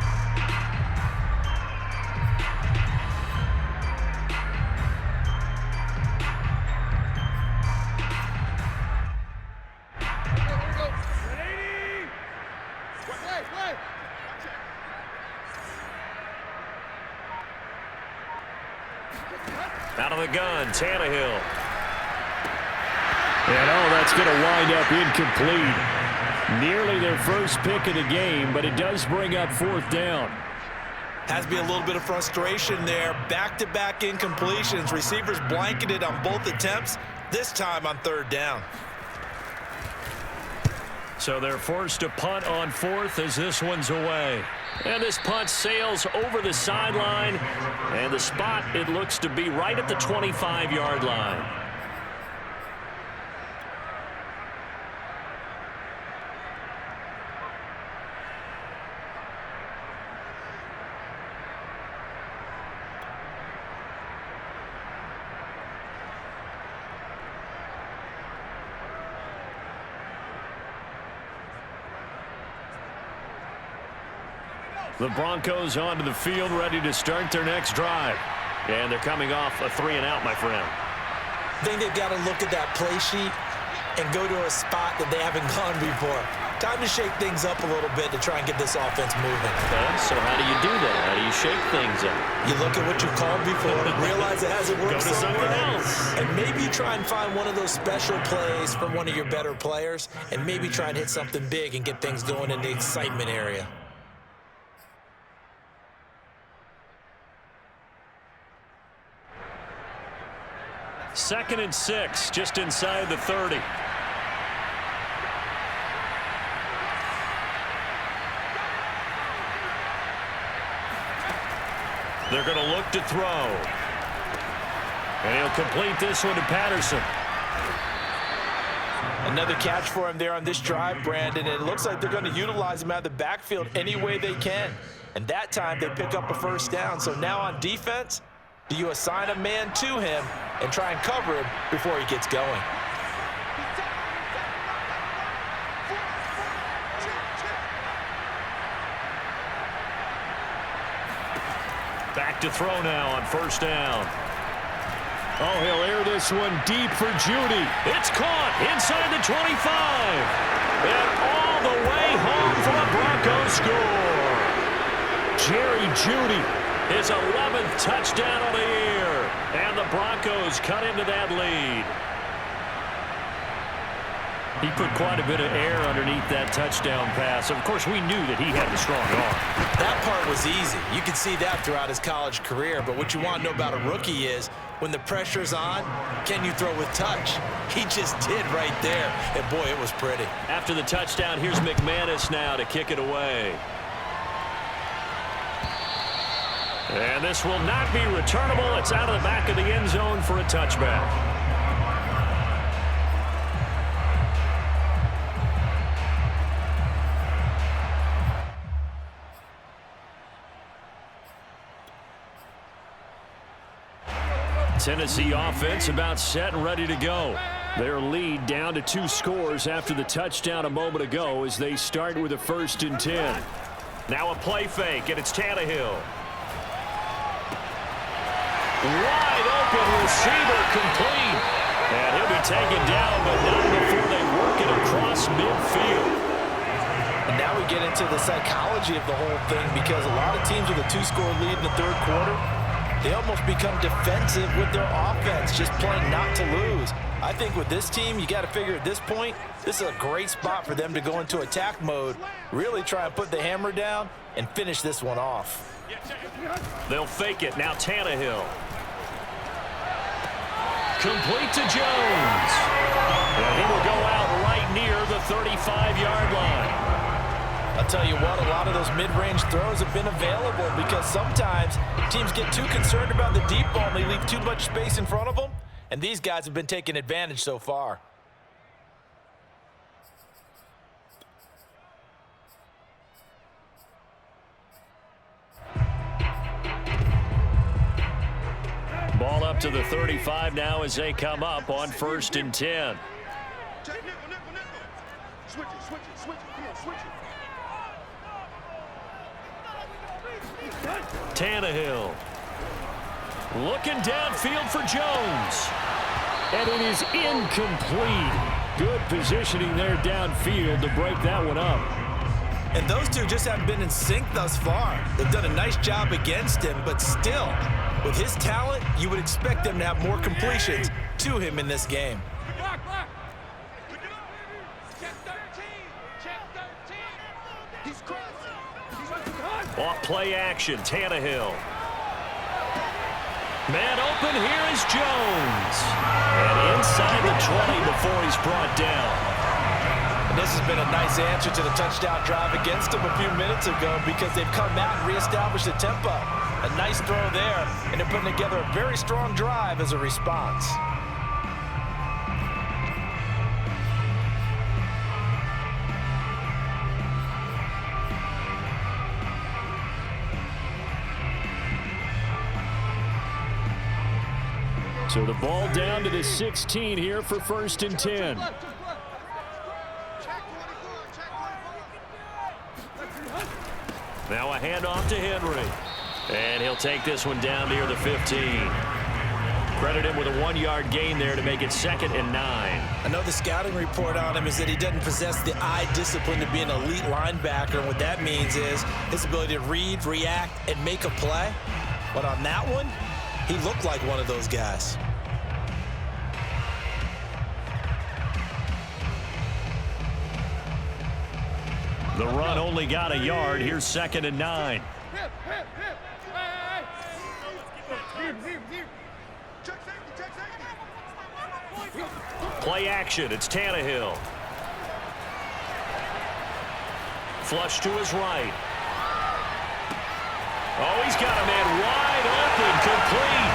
Out of the gun, Tannehill. And that's going to wind up incomplete. Nearly their first pick of the game, but it does bring up 4th down. Has to be a little bit of frustration there. Back-to-back incompletions. Receivers blanketed on both attempts, this time on 3rd down. So they're forced to punt on 4th as this one's away. And this punt sails over the sideline. And the spot, it looks to be right at the 25-yard line. The Broncos onto the field, ready to start their next drive. And they're coming off a 3-and-out, my friend. I think they've got to look at that play sheet and go to a spot that they haven't gone before. Time to shake things up a little bit to try and get this offense moving. So how do you do that? How do you shake things up? You look at what you called before, realize it hasn't worked Go to something else. and maybe try and find one of those special plays from one of your better players, and maybe try and hit something big and get things going in the excitement area. Second and 6, just inside the 30. They're going to look to throw. And he'll complete this one to Patterson. Another catch for him there on this drive, Brandon. And it looks like they're going to utilize him out of the backfield any way they can. And that time they pick up a 1st down. So now on defense, do you assign a man to him and try and cover him before he gets going? Back to throw now on 1st down. Oh, he'll air this one deep for Judy. It's caught inside the 25. And all the way home for the Broncos score. Jerry Judy, his 11th touchdown of the year. And the Broncos cut into that lead. He put quite a bit of air underneath that touchdown pass. Of course, we knew that he had the strong arm. That part was easy. You could see that throughout his college career. But what you want to know about a rookie is when the pressure's on, can you throw with touch? He just did right there. And, boy, it was pretty. After the touchdown, here's McManus now to kick it away. And this will not be returnable. It's out of the back of the end zone for a touchback. Tennessee offense about set and ready to go. Their lead down to 2 scores after the touchdown a moment ago as they start with a 1st and 10. Now a play fake, and it's Tannehill. Wide open receiver complete. And he'll be taken down, but not before they work it across midfield. And now we get into the psychology of the whole thing because a lot of teams with a 2-score lead in the 3rd quarter, they almost become defensive with their offense, just playing not to lose. I think with this team, you got to figure at this point, this is a great spot for them to go into attack mode, really try and put the hammer down and finish this one off. They'll fake it. Now Tannehill. Complete to Jones. And he will go out right near the 35-yard line. I'll tell you what, a lot of those mid-range throws have been available because sometimes teams get too concerned about the deep ball and they leave too much space in front of them, and these guys have been taking advantage so far. Ball up to the 35 now as they come up on 1st and 10. Check nickel, nickel, nickel. Switch it, switch it, switch it. Come on, switch it. Tannehill. Looking downfield for Jones. And it is incomplete. Good positioning there downfield to break that one up. And those two just haven't been in sync thus far. They've done a nice job against him, but still, with his talent, you would expect them to have more completions to him in this game. He's crazy. Off play action, Tannehill. Man open, here is Jones. And inside the 20 before he's brought down. And this has been a nice answer to the touchdown drive against them a few minutes ago because they've come out and reestablished the tempo. A nice throw there, and they're putting together a very strong drive as a response. So the ball down to the 16 here for 1st and 10. Now a handoff to Henry. And he'll take this one down near the 15. Credit him with a 1-yard gain there to make it 2nd and 9. I know the scouting report on him is that he doesn't possess the eye discipline to be an elite linebacker. And what that means is his ability to read, react, and make a play. But on that one, he looked like one of those guys. The run only got a yard. Here's 2nd and 9. Play action. It's Tannehill. Flush to his right. Oh, he's got a man wide open, complete.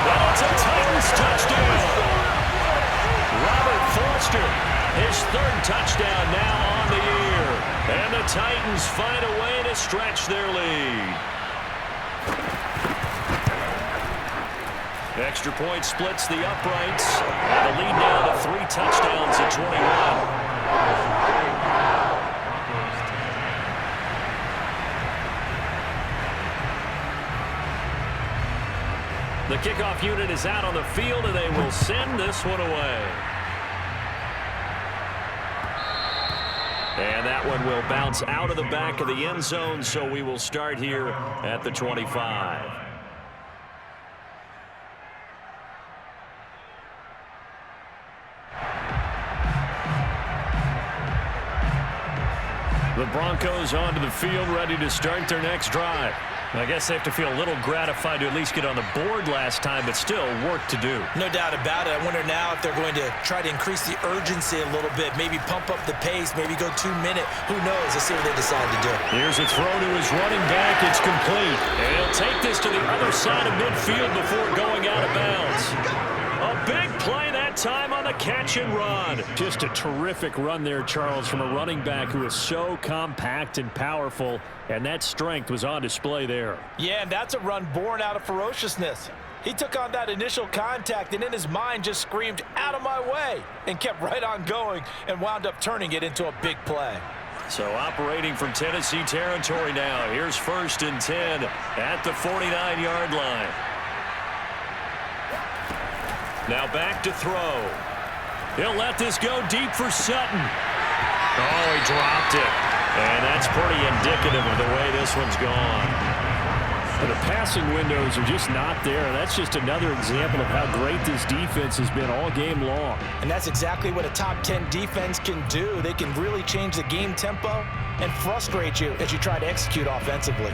And it's a Titans touchdown. Robert Forster, his 3rd touchdown now on the year. And the Titans find a way to stretch their lead. Extra point splits the uprights. And the lead now to 3 touchdowns at 21. The kickoff unit is out on the field, and they will send this one away. And that one will bounce out of the back of the end zone, so we will start here at the 25. The Broncos onto the field, ready to start their next drive. I guess they have to feel a little gratified to at least get on the board last time, but still work to do. No doubt about it. I wonder now if they're going to try to increase the urgency a little bit, maybe pump up the pace, maybe go 2 minute. Who knows? Let's see what they decide to do. Here's a throw to his running back. It's complete. And he'll take this to the other side of midfield before going out of bounds. A big play that time on the catch and run. Just a terrific run there, Charles, from a running back who is so compact and powerful, and that strength was on display there. Yeah, and that's a run born out of ferociousness. He took on that initial contact and in his mind just screamed, "Out of my way," and kept right on going and wound up turning it into a big play. So operating from Tennessee territory now. Here's 1st and 10 at the 49-yard line. Now back to throw. He'll let this go deep for Sutton. Oh, he dropped it. And that's pretty indicative of the way this one's gone. The passing windows are just not there. That's just another example of how great this defense has been all game long. And that's exactly what a top 10 defense can do. They can really change the game tempo and frustrate you as you try to execute offensively.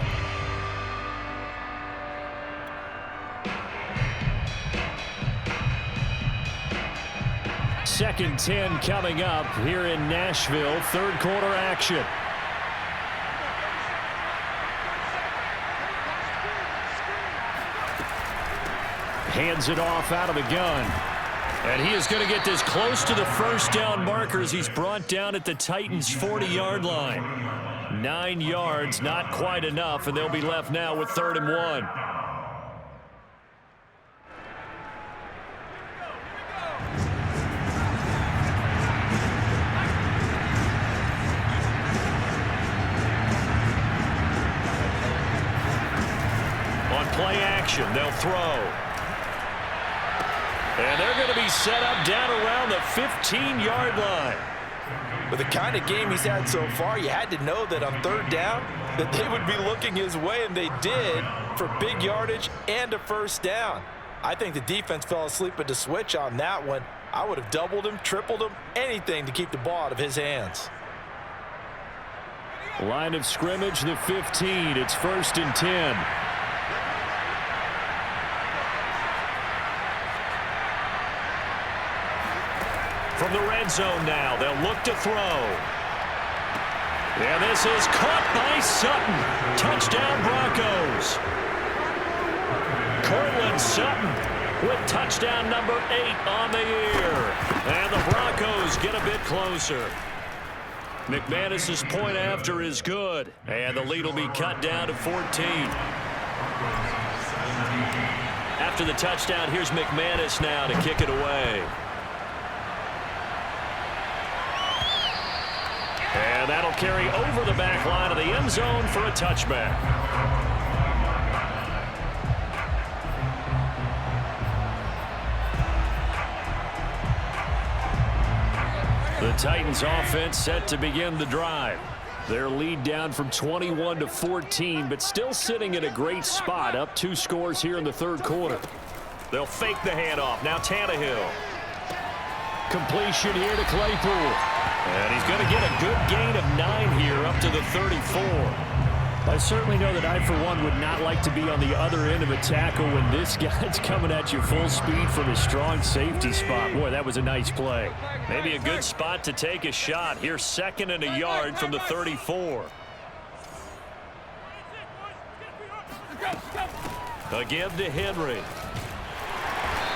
2nd and 10 coming up here in Nashville. 3rd quarter action. Hands it off out of the gun. And he is going to get this close to the 1st down marker as he's brought down at the Titans' 40-yard line. 9 yards, not quite enough, and they'll be left now with 3rd and 1. Play action, they'll throw. And they're going to be set up down around the 15-yard line. With the kind of game he's had so far, you had to know that on 3rd down that they would be looking his way, and they did, for big yardage and a 1st down. I think the defense fell asleep at the switch on that one. I would have doubled him, tripled him, anything to keep the ball out of his hands. Line of scrimmage, the 15. It's 1st and 10. From the red zone now, they'll look to throw. And this is caught by Sutton. Touchdown, Broncos. Cortland Sutton with touchdown number 8 on the year. And the Broncos get a bit closer. McManus's point after is good. And the lead will be cut down to 14. After the touchdown, here's McManus now to kick it away. And that'll carry over the back line of the end zone for a touchback. The Titans offense set to begin the drive. Their lead down from 21 to 14, but still sitting in a great spot, up 2 scores here in the 3rd quarter. They'll fake the handoff. Now Tannehill. Completion here to Claypool. And he's going to get a good gain of 9 here up to the 34. I certainly know that I, for one, would not like to be on the other end of a tackle when this guy's coming at you full speed from a strong safety spot. Boy, that was a nice play. Maybe a good spot to take a shot. Here's 2nd and a yard from the 34. A give to Henry.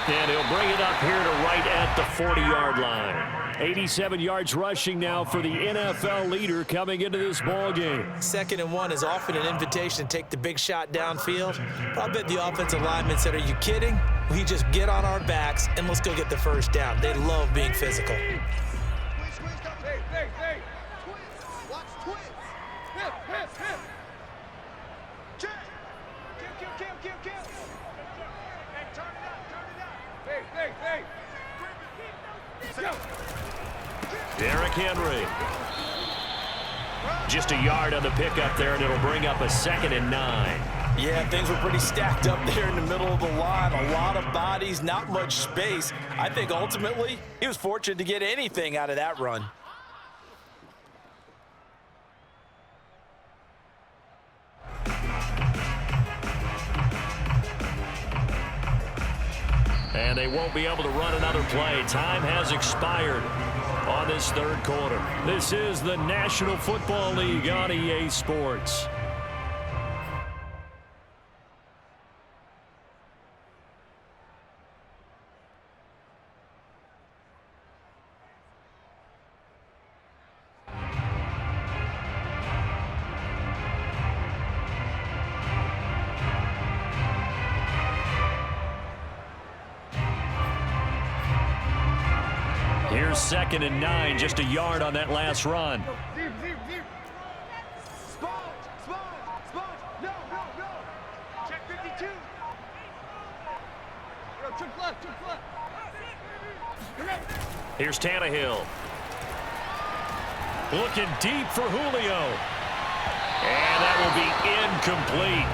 And he'll bring it up here to right at the 40-yard line. 87 yards rushing now for the NFL leader coming into this ball game. 2nd and 1 is often an invitation to take the big shot downfield. But I bet the offensive lineman said, "Are you kidding? We just get on our backs and let's go get the 1st down." They love being physical. Hey. Watch twins. Hip. Check. Kill. Hey, turn it up. Hey. Derrick Henry. Just a yard on the pickup there, and it'll bring up a 2nd and 9. Yeah, things were pretty stacked up there in the middle of the line. A lot of bodies, not much space. I think ultimately he was fortunate to get anything out of that run. And they won't be able to run another play. Time has expired on this third quarter. This is the National Football League on EA Sports. Here's 2nd and 9, just a yard on that last run. Check 52. Check left. Here's Tannehill. Looking deep for Julio. And that will be incomplete.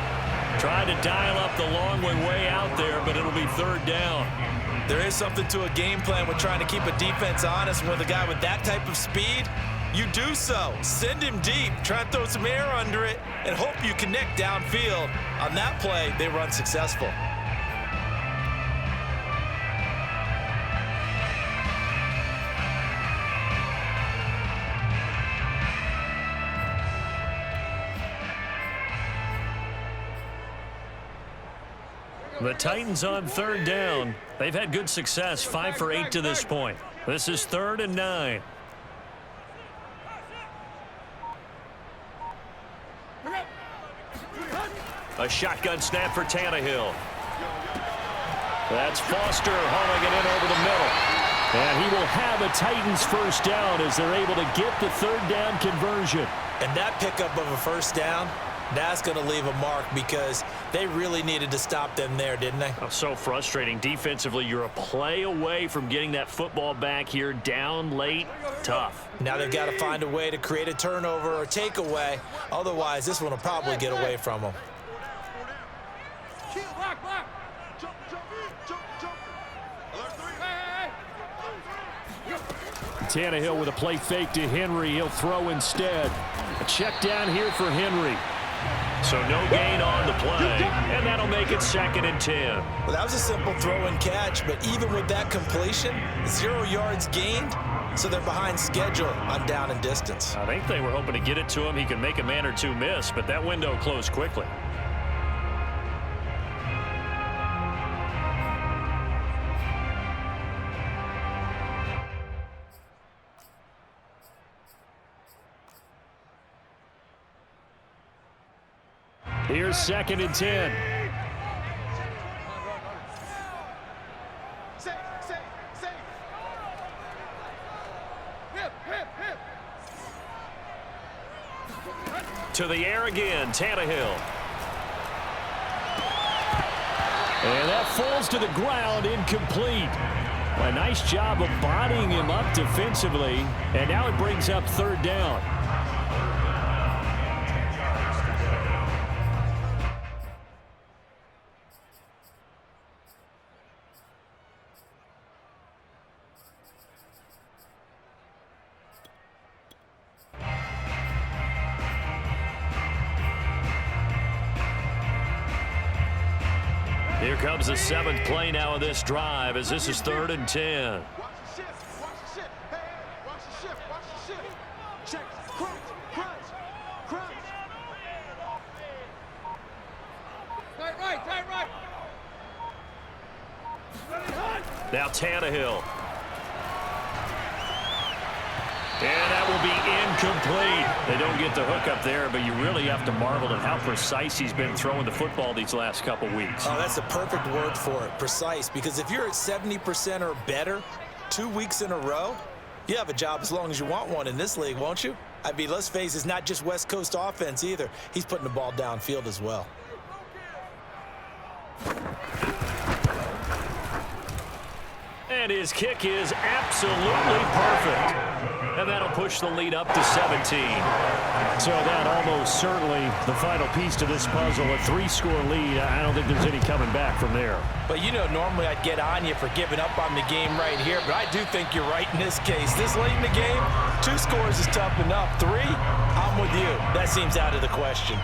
Tried to dial up the long way out there, but it'll be 3rd down. There is something to a game plan with trying to keep a defense honest. With a guy with that type of speed, you do so. Send him deep, try and throw some air under it, and hope you connect downfield. On that play, they were unsuccessful. The Titans on 3rd down. They've had good success, 5 for 8 to this point. This is 3rd and 9. A shotgun snap for Tannehill. That's Foster hauling it in over the middle. And he will have a Titans 1st down as they're able to get the 3rd down conversion. And that pickup of a 1st down, that's going to leave a mark because they really needed to stop them there, didn't they? Oh, so frustrating. Defensively, you're a play away from getting that football back here. Down late, tough. Now they've got to find a way to create a turnover or takeaway. Otherwise, this one will probably get away from them. Tannehill with a play fake to Henry. He'll throw instead. A check down here for Henry. So no gain on the play, and that'll make it 2nd and 10. Well, that was a simple throw and catch, but even with that completion, 0 yards gained, so they're behind schedule on down and distance. I think they were hoping to get it to him. He could make a man or two miss, but that window closed quickly. Here's 2nd and 10. Safe. Hip. To the air again, Tannehill. And that falls to the ground, incomplete. A nice job of bodying him up defensively, and now it brings up 3rd down. Here comes the 7th play now of this drive as this is 3rd and 10. Watch the shift. Hey, watch the shift. Check. Crunch. Right. Now Tannehill. And that will be incomplete. They don't get the hook up there, but you really have to marvel at how precise he's been throwing the football these last couple weeks. Oh, that's a perfect word for it, precise, because if you're at 70% or better 2 weeks in a row, you have a job as long as you want one in this league, won't you? I mean, let's face it, it's not just West Coast offense either. He's putting the ball downfield as well. And his kick is absolutely perfect. And that'll push the lead up to 17. So that almost certainly the final piece to this puzzle. A 3-score lead. I don't think there's any coming back from there. But you know, normally I'd get on you for giving up on the game right here, but I do think you're right in this case. This late in the game, 2 scores is tough enough. 3, I'm with you. That seems out of the question.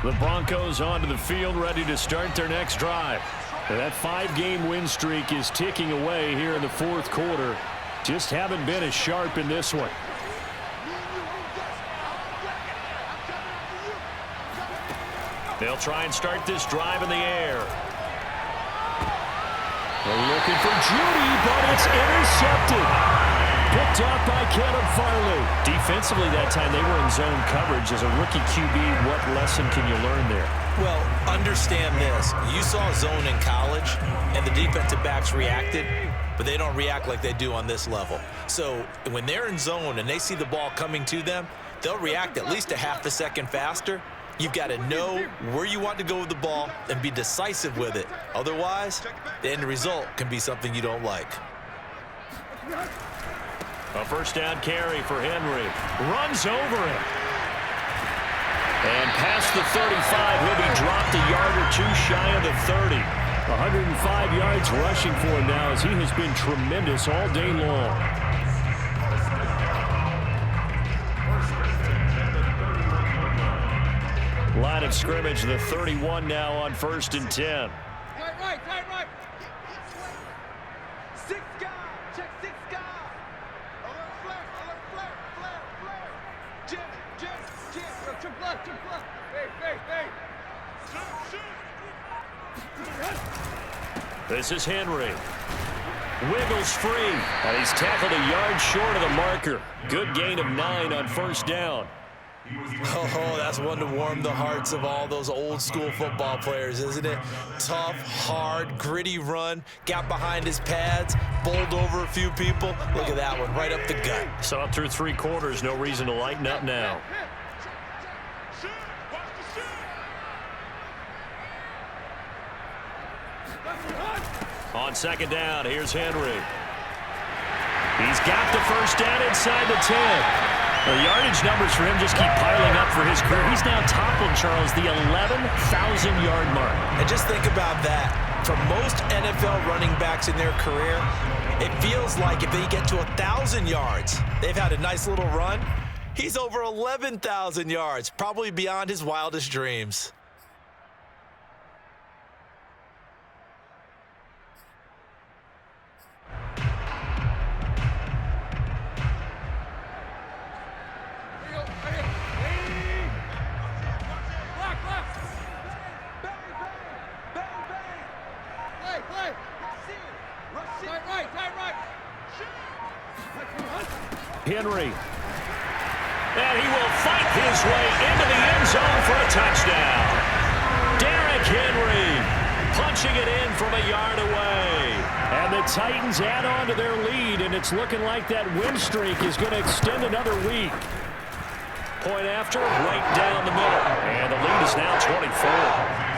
The Broncos onto the field, ready to start their next drive. That 5-game win streak is ticking away here in the fourth quarter. Just haven't been as sharp in this one. They'll try and start this drive in the air. They're looking for Judy, but it's intercepted. Picked up by Caleb Farley. Defensively that time, they were in zone coverage. As a rookie QB, what lesson can you learn there? Well, understand this. You saw zone in college, and the defensive backs reacted, but they don't react like they do on this level. So when they're in zone and they see the ball coming to them, they'll react at least a half a second faster. You've got to know where you want to go with the ball and be decisive with it. Otherwise, the end result can be something you don't like. A first down carry for Henry. Runs over him. And past the 35, he'll be dropped a yard or two shy of the 30. 105 yards rushing for him now as he has been tremendous all day long. Line of scrimmage, the 31 now on 1st and 10. Right. Six guys. Check 6 guys. Alert flare. Jim. Triple left. Hey. This is Henry. Wiggles free. And he's tackled a yard short of the marker. Good gain of 9 on 1st down. Oh, that's one to warm the hearts of all those old school football players, isn't it? Tough, hard, gritty run, got behind his pads, bowled over a few people. Look at that one, right up the gut. Saw it through 3 quarters, no reason to lighten up now. On 2nd down, here's Henry. He's got the first down inside the 10. The yardage numbers for him just keep piling up for his career. He's now toppled, Charles, the 11,000-yard mark. And just think about that. For most NFL running backs in their career, it feels like if they get to 1,000 yards, they've had a nice little run. He's over 11,000 yards, probably beyond his wildest dreams. Henry. And he will fight his way into the end zone for a touchdown. Derrick Henry punching it in from a yard away. And the Titans add on to their lead, and it's looking like that win streak is going to extend another week. Point after, right down the middle. And the lead is now 24.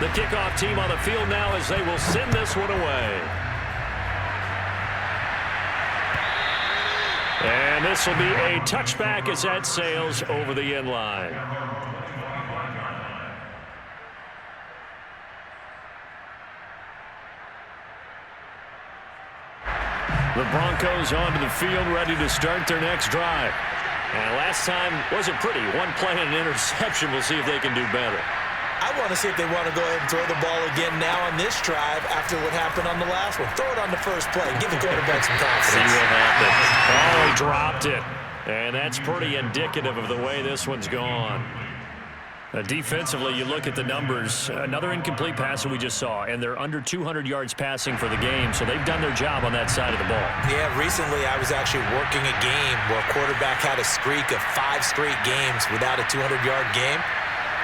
The kickoff team on the field now as they will send this one away. And this will be a touchback as that sails over the end line. The Broncos onto the field, ready to start their next drive. And last time wasn't pretty. One play and an interception. We'll see if they can do better. I want to see if they want to go ahead and throw the ball again now on this drive after what happened on the last one. Throw it on the first play. Give the quarterback some confidence. See what happens. Oh, he dropped it. And that's pretty indicative of the way this one's gone. Defensively, you look at the numbers. Another incomplete pass that we just saw, and they're under 200 yards passing for the game, so they've done their job on that side of the ball. Yeah, recently I was actually working a game where a quarterback had a streak of 5 straight games without a 200-yard game.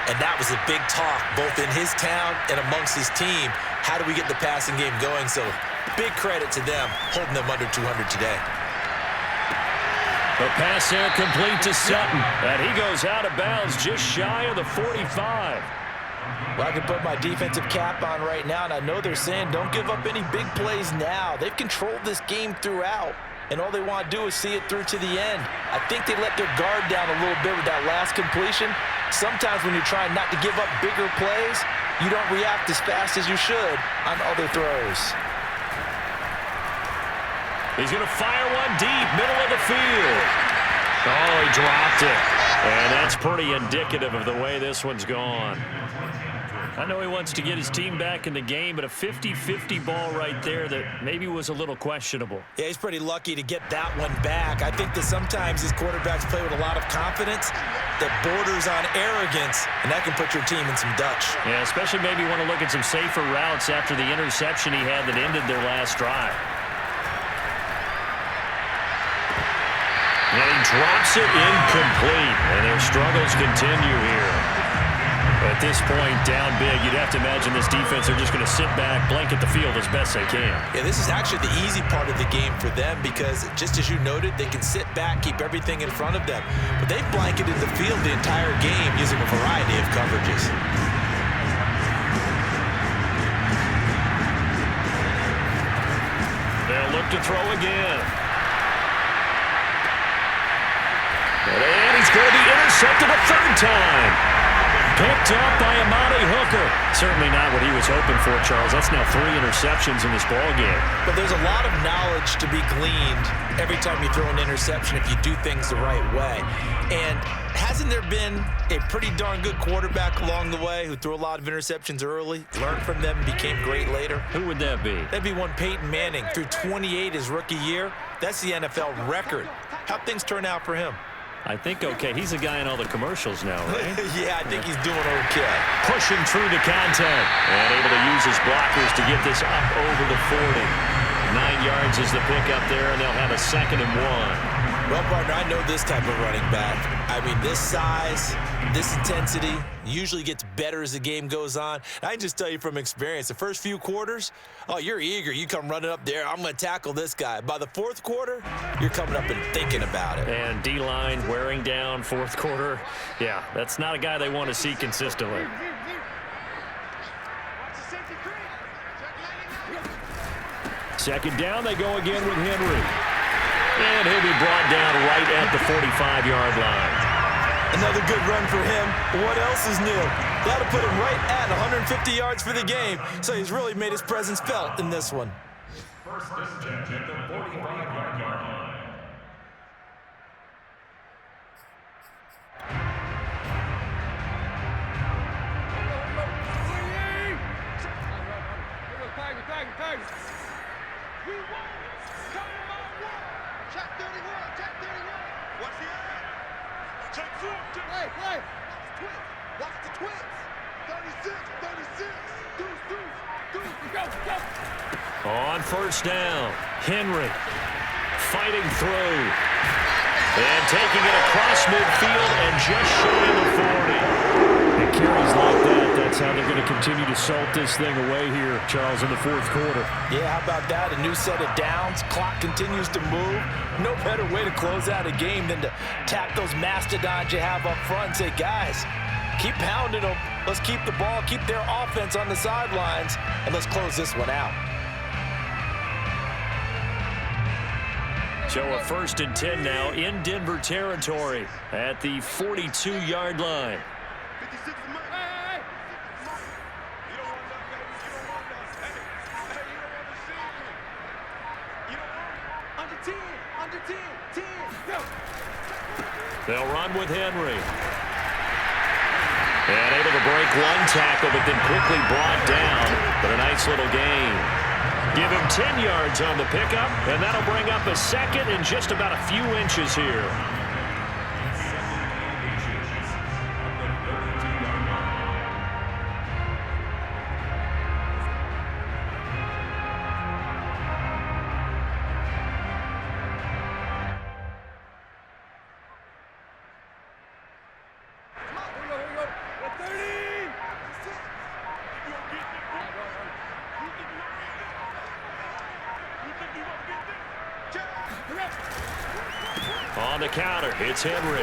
And that was a big talk, both in his town and amongst his team. How do we get the passing game going? So big credit to them, holding them under 200 today. The pass there complete to Sutton. And he goes out of bounds just shy of the 45. Well, I can put my defensive cap on right now, and I know they're saying don't give up any big plays now. They've controlled this game throughout, and all they want to do is see it through to the end. I think they let their guard down a little bit with that last completion. Sometimes when you're trying not to give up bigger plays, you don't react as fast as you should on other throws. He's going to fire one deep, middle of the field. Oh, he dropped it. And that's pretty indicative of the way this one's gone. I know he wants to get his team back in the game, but a 50-50 ball right there that maybe was a little questionable. Yeah, he's pretty lucky to get that one back. I think that sometimes these quarterbacks play with a lot of confidence that borders on arrogance, and that can put your team in some Dutch. Yeah, especially maybe want to look at some safer routes after the interception he had that ended their last drive. And he drops it incomplete, and their struggles continue here. At this point, down big, you'd have to imagine this defense, they're just going to sit back, blanket the field as best they can. Yeah, this is actually the easy part of the game for them because, just as you noted, they can sit back, keep everything in front of them. But they've blanketed the field the entire game using a variety of coverages. They'll look to throw again. And he's going to be intercepted a third time. Picked up by Amani Hooker. Certainly not what he was hoping for, Charles. That's now 3 interceptions in this ballgame. But there's a lot of knowledge to be gleaned every time you throw an interception if you do things the right way. And hasn't there been a pretty darn good quarterback along the way who threw a lot of interceptions early, learned from them, and became great later? Who would that be? That'd be one Peyton Manning. Threw 28 his rookie year. That's the NFL record. How'd things turn out for him? I think okay. He's a guy in all the commercials now, right? Yeah, I think he's doing okay. Pushing through the contact and able to use his blockers to get this up over the 40. 9 yards is the pickup there, and they'll have a 2nd and 1. Well, partner, I know this type of running back. I mean, this size, this intensity usually gets better as the game goes on. I can just tell you from experience, the first few quarters, oh, you're eager. You come running up there, I'm going to tackle this guy. By the 4th quarter, you're coming up and thinking about it. And D-line wearing down 4th quarter. Yeah, that's not a guy they want to see consistently. Second down, they go again with Henry. And he'll be brought down right at the 45-yard line. Another good run for him. What else is new? That'll put him right at 150 yards for the game. So he's really made his presence felt in this one. First attempt at the 45-yard line. Watch the twins. 36, 36. Deuce. Go. On first down, Henry fighting through. And taking it across midfield and just showing the 40. It carries like that. That's how they're going to continue to salt this thing away here, Charles, in the 4th quarter. Yeah, how about that? A new set of downs. Clock continues to move. No better way to close out a game than to tap those mastodons you have up front and say, guys, keep pounding them. Let's keep the ball, keep their offense on the sidelines, and let's close this one out. So a 1st and 10 now in Denver territory at the 42-yard line. 56 to Mike. Hey. You don't want that, baby. You don't want that. Hey, you don't want to see me. You don't want it. Under 10. 10. Go. They'll run with Henry. And able to break one tackle, but then quickly brought down. But a nice little gain. Give him 10 yards on the pickup, and that'll bring up a 2nd and just about a few inches here. On the counter, it's Henry.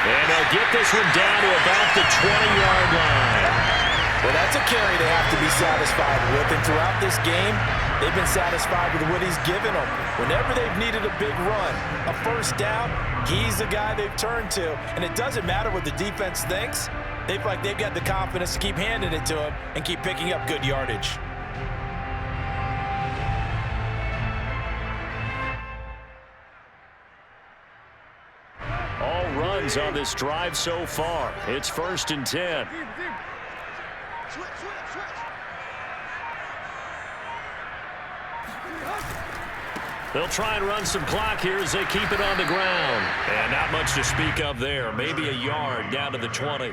And they'll get this one down to about the 20-yard line. Well, that's a carry they have to be satisfied with. And throughout this game, they've been satisfied with what he's given them. Whenever they've needed a big run, a first down, he's the guy they've turned to. And it doesn't matter what the defense thinks. They feel like they've got the confidence to keep handing it to him and keep picking up good yardage. runs on this drive so far. It's 1st and 10. Switch. They'll try and run some clock here as they keep it on the ground. And not much to speak of there. Maybe a yard down to the 20.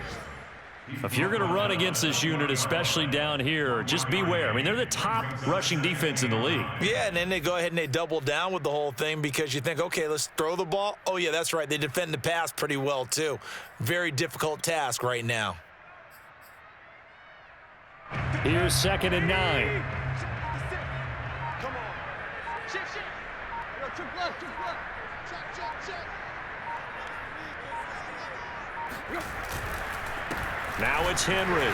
If you're going to run against this unit, especially down here, just beware. I mean, they're the top rushing defense in the league. Yeah, and then they go ahead and they double down with the whole thing because you think, okay, let's throw the ball. Oh, yeah, that's right. They defend the pass pretty well, too. Very difficult task right now. Here's 2nd and 9. Come on. Check. Yo, check left. Check. Now it's Henry.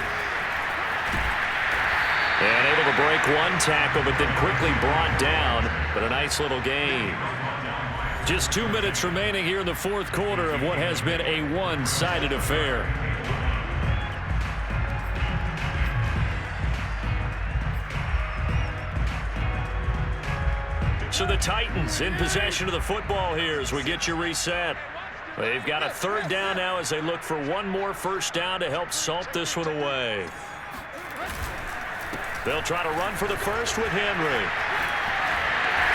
And able to break one tackle, but then quickly brought down. But a nice little gain. Just 2 minutes remaining here in the 4th quarter of what has been a one-sided affair. So the Titans in possession of the football here as we get you reset. They've got a 3rd down now as they look for one more 1st down to help salt this one away. They'll try to run for the 1st with Henry.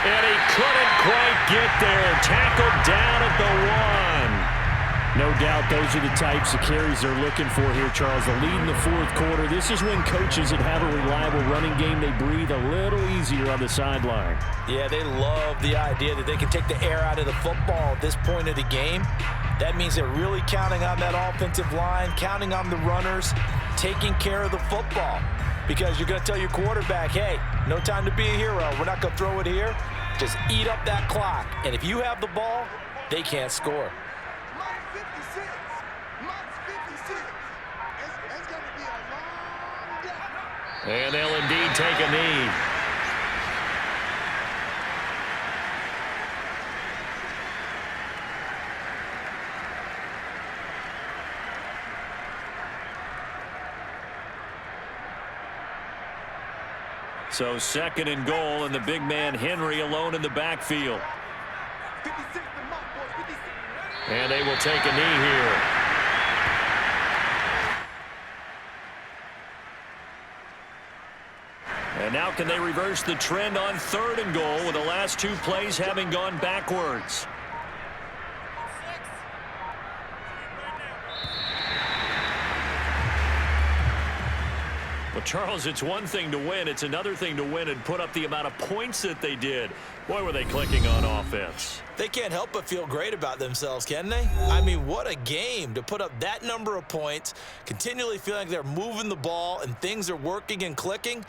And he couldn't quite get there. Tackled down at the 1. No doubt those are the types of carries they're looking for here, Charles. The lead in the 4th quarter. This is when coaches that have a reliable running game, they breathe a little easier on the sideline. Yeah, they love the idea that they can take the air out of the football at this point of the game. That means they're really counting on that offensive line, counting on the runners, taking care of the football. Because you're going to tell your quarterback, hey, no time to be a hero. We're not going to throw it here. Just eat up that clock. And if you have the ball, they can't score. And they'll indeed take a knee. So 2nd and goal, and the big man Henry alone in the backfield. And they will take a knee here. And now can they reverse the trend on 3rd and goal with the last 2 plays having gone backwards? Well, Charles, it's one thing to win. It's another thing to win and put up the amount of points that they did. Boy, were they clicking on offense. They can't help but feel great about themselves, can they? I mean, what a game to put up that number of points, continually feeling like they're moving the ball and things are working and clicking.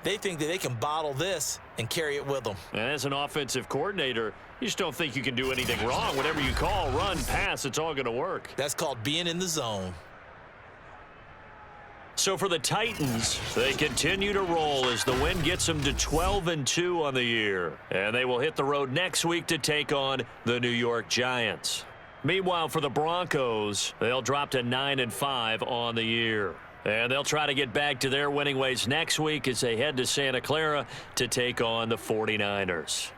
They think that they can bottle this and carry it with them. And as an offensive coordinator, you just don't think you can do anything wrong. Whatever you call, run, pass, it's all going to work. That's called being in the zone. So for the Titans, they continue to roll as the win gets them to 12-2 on the year. And they will hit the road next week to take on the New York Giants. Meanwhile, for the Broncos, they'll drop to 9-5 on the year. And they'll try to get back to their winning ways next week as they head to Santa Clara to take on the 49ers.